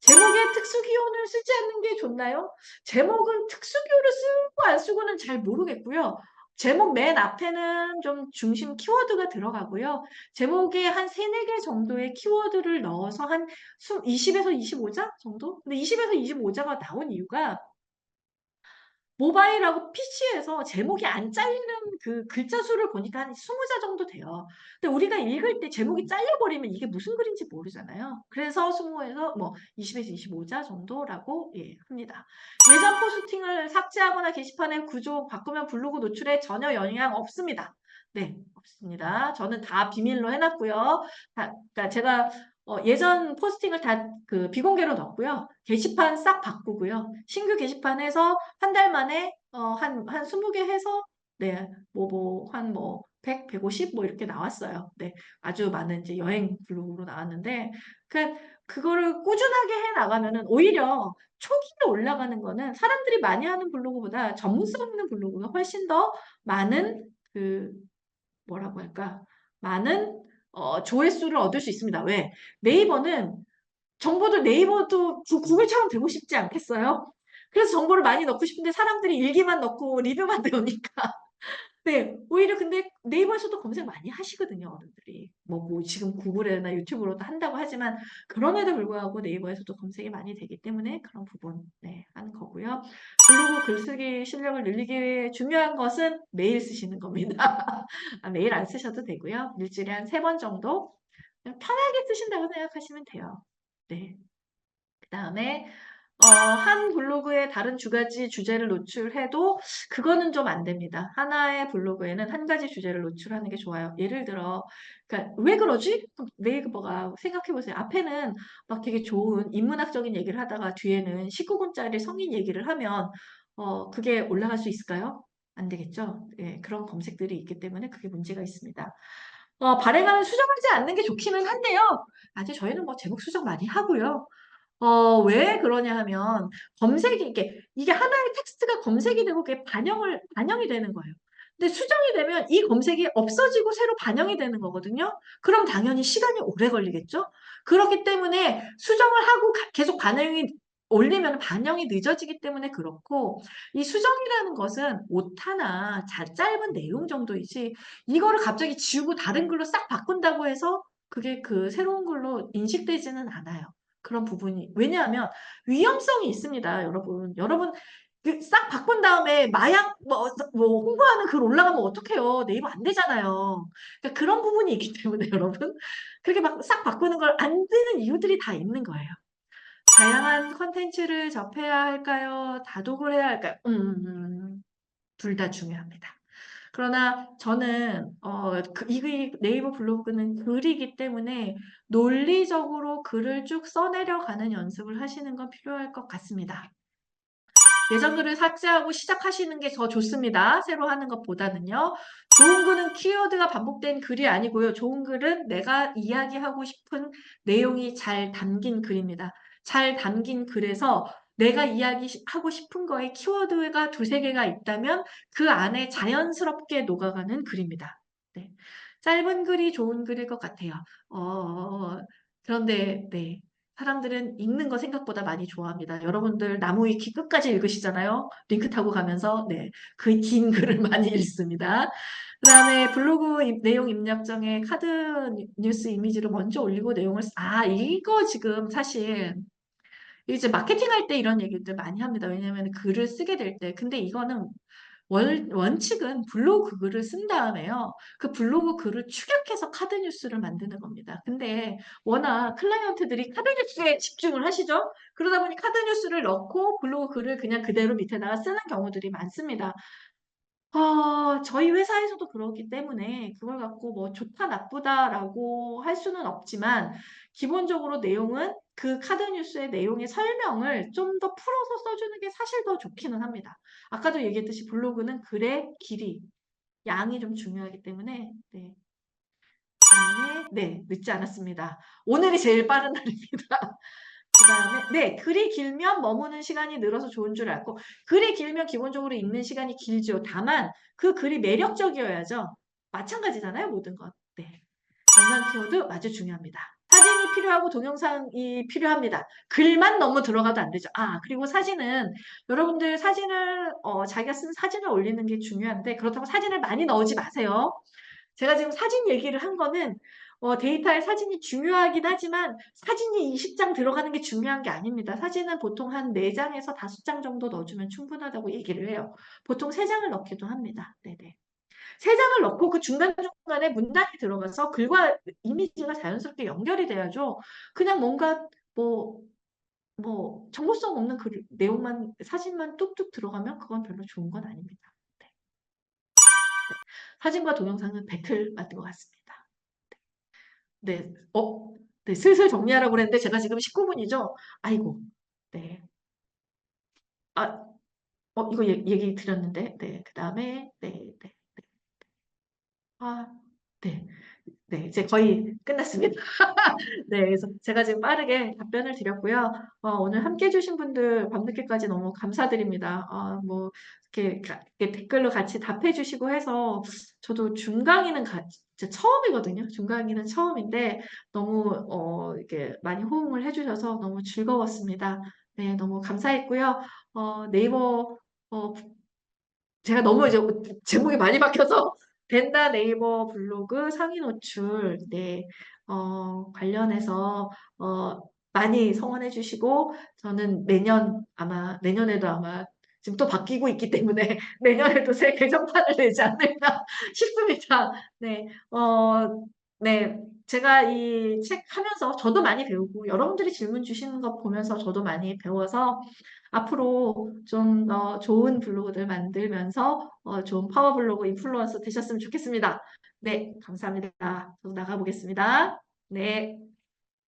제목에 특수 기호를 쓰지 않는 게 좋나요? 제목은 특수 기호를 쓰고 안 쓰고는 잘 모르겠고요. 제목 맨 앞에는 좀 중심 키워드가 들어가고요. 제목에 한 3, 4개 정도의 키워드를 넣어서 한 20에서 25자 정도? 근데 20에서 25자가 나온 이유가 모바일하고 PC에서 제목이 안 잘리는 그 글자 수를 보니까 한 20자 정도 돼요. 근데 우리가 읽을 때 제목이 잘려버리면 이게 무슨 글인지 모르잖아요. 그래서 20에서 뭐 20에서 25자 정도라고 합니다. 예전 포스팅을 삭제하거나 게시판의 구조 바꾸면 블로그 노출에 전혀 영향 없습니다. 네, 없습니다. 저는 다 비밀로 해놨고요. 그러니까 제가 예전 포스팅을 다 그 비공개로 넣었고요. 게시판 싹 바꾸고요. 신규 게시판에서 한 달 만에 한 20개 해서 네, 한 100, 150 뭐 이렇게 나왔어요. 네, 아주 많은 이제 여행 블로그로 나왔는데 그거를 꾸준하게 해 나가면은 오히려 초기에 올라가는 거는 사람들이 많이 하는 블로그보다 전문성 있는 블로그가 훨씬 더 많은 그 뭐라고 할까? 많은 조회수를 얻을 수 있습니다. 왜? 네이버는 네이버도 구글처럼 되고 싶지 않겠어요? 그래서 정보를 많이 넣고 싶은데 사람들이 일기만 넣고 리뷰만 배우니까 네, 오히려 근데 네이버에서도 검색 많이 하시거든요, 어른들이. 뭐 지금 구글이나 유튜브로도 한다고 하지만 그럼에도 불구하고 네이버에서도 검색이 많이 되기 때문에 그런 부분, 네, 하는 거고요. 블로그 글쓰기 실력을 늘리기 위해 중요한 것은 매일 쓰시는 겁니다. 매일 안 쓰셔도 되고요. 일주일에 한 3번 정도 그냥 편하게 쓰신다고 생각하시면 돼요. 네. 그 다음에 한 블로그에 다른 두 가지 주제를 노출해도 그거는 좀 안 됩니다. 하나의 블로그에는 한 가지 주제를 노출하는 게 좋아요. 예를 들어, 그러니까 왜 그러지? 네이버가 생각해보세요. 앞에는 막 되게 좋은 인문학적인 얘기를 하다가 뒤에는 19금짜리 성인 얘기를 하면 그게 올라갈 수 있을까요? 안 되겠죠? 예, 그런 검색들이 있기 때문에 그게 문제가 있습니다. 발행하면 수정하지 않는 게 좋기는 한데요. 아직 저희는 뭐 제목 수정 많이 하고요. 왜 그러냐 하면 이게 하나의 텍스트가 검색이 되고 그게 반영이 되는 거예요. 근데 수정이 되면 이 검색이 없어지고 새로 반영이 되는 거거든요. 그럼 당연히 시간이 오래 걸리겠죠? 그렇기 때문에 수정을 하고 계속 올리면 반영이 늦어지기 때문에 그렇고, 이 수정이라는 것은 오타나 짧은 내용 정도이지, 이거를 갑자기 지우고 다른 글로 싹 바꾼다고 해서 그게 그 새로운 글로 인식되지는 않아요. 그런 부분이. 왜냐하면 위험성이 있습니다, 여러분. 여러분, 싹 바꾼 다음에 홍보하는 글 올라가면 어떡해요. 네이버 안 되잖아요. 그러니까 그런 부분이 있기 때문에 여러분. 그렇게 막 싹 바꾸는 걸 안 되는 이유들이 다 있는 거예요. 다양한 컨텐츠를 접해야 할까요? 다독을 해야 할까요? 둘 다 중요합니다. 그러나 저는 이 네이버 블로그는 글이기 때문에 논리적으로 글을 쭉 써내려가는 연습을 하시는 건 필요할 것 같습니다. 예전 글을 삭제하고 시작하시는 게 더 좋습니다. 새로 하는 것보다는요. 좋은 글은 키워드가 반복된 글이 아니고요. 좋은 글은 내가 이야기하고 싶은 내용이 잘 담긴 글입니다. 잘 담긴 글에서 내가 이야기하고 싶은 거에 키워드가 두세 개가 있다면 그 안에 자연스럽게 녹아가는 글입니다. 네. 짧은 글이 좋은 글일 것 같아요. 그런데 네. 사람들은 읽는 거 생각보다 많이 좋아합니다. 여러분들 나무위키 끝까지 읽으시잖아요. 링크 타고 가면서 네, 그 긴 글을 많이 읽습니다. 그다음에 블로그 내용 입력정에 카드 뉴스 이미지를 먼저 올리고 내용을 이거 지금 사실 이제 마케팅할 때 이런 얘기들 많이 합니다. 왜냐하면 글을 쓰게 될 때. 근데 이거는 원칙은 블로그 글을 쓴 다음에요. 그 블로그 글을 축약해서 카드 뉴스를 만드는 겁니다. 근데 워낙 클라이언트들이 카드 뉴스에 집중을 하시죠? 그러다 보니 카드 뉴스를 넣고 블로그 글을 그냥 그대로 밑에다가 쓰는 경우들이 많습니다. 저희 회사에서도 그렇기 때문에 그걸 갖고 뭐 좋다 나쁘다라고 할 수는 없지만 기본적으로 내용은 그 카드 뉴스의 내용의 설명을 좀 더 풀어서 써주는 게 사실 더 좋기는 합니다. 아까도 얘기했듯이 블로그는 글의 길이, 양이 좀 중요하기 때문에 네. 그다음에 네, 늦지 않았습니다. 오늘이 제일 빠른 날입니다. 그다음에 네, 글이 길면 머무는 시간이 늘어서 좋은 줄 알고 글이 길면 기본적으로 읽는 시간이 길죠. 다만 그 글이 매력적이어야죠. 마찬가지잖아요, 모든 것. 네. 영상 키워드 아주 중요합니다. 사진이 필요하고 동영상이 필요합니다. 글만 너무 들어가도 안 되죠. 아, 그리고 사진은 여러분들 사진을 자기가 쓴 사진을 올리는 게 중요한데 그렇다고 사진을 많이 넣지 마세요. 제가 지금 사진 얘기를 한 거는 데이터에 사진이 중요하긴 하지만 사진이 20장 들어가는 게 중요한 게 아닙니다. 사진은 보통 한 4장에서 5장 정도 넣어주면 충분하다고 얘기를 해요. 보통 3장을 넣기도 합니다. 네네. 3장을 넣고 그 중간중간에 문단이 들어가서 글과 이미지가 자연스럽게 연결이 돼야죠. 그냥 뭔가 뭐, 정보성 없는 내용만, 사진만 뚝뚝 들어가면 그건 별로 좋은 건 아닙니다. 네. 사진과 동영상은 배틀 맞는 것 같습니다. 네, 네, 슬슬 정리하라고 그랬는데 제가 지금 19분이죠? 아이고, 네. 아, 이거 얘기 드렸는데, 네, 그 다음에, 네, 네, 네. 아, 네, 네, 이제 거의 끝났습니다. 네, 그래서 제가 지금 빠르게 답변을 드렸고요. 오늘 함께 해주신 분들 밤늦게까지 너무 감사드립니다. 이렇게 댓글로 같이 답해주시고 해서 저도 중강의는 진짜 처음이거든요. 중강의는 처음인데 너무 이렇게 많이 호응을 해주셔서 너무 즐거웠습니다. 네, 너무 감사했고요. 네이버 어, 제가 너무 이제 제목이 많이 바뀌어서 덴다 네이버 블로그 상위 노출 네, 관련해서 많이 성원해 주시고 저는 내년에도 아마 지금 또 바뀌고 있기 때문에 내년에도 새 개정판을 내지 않을까 싶습니다. 네, 네, 제가 이 책 하면서 저도 많이 배우고 여러분들이 질문 주시는 거 보면서 저도 많이 배워서 앞으로 좀 더 좋은 블로그들 만들면서 좋은 파워 블로그 인플루언서 되셨으면 좋겠습니다. 네, 감사합니다. 저도 나가보겠습니다. 네.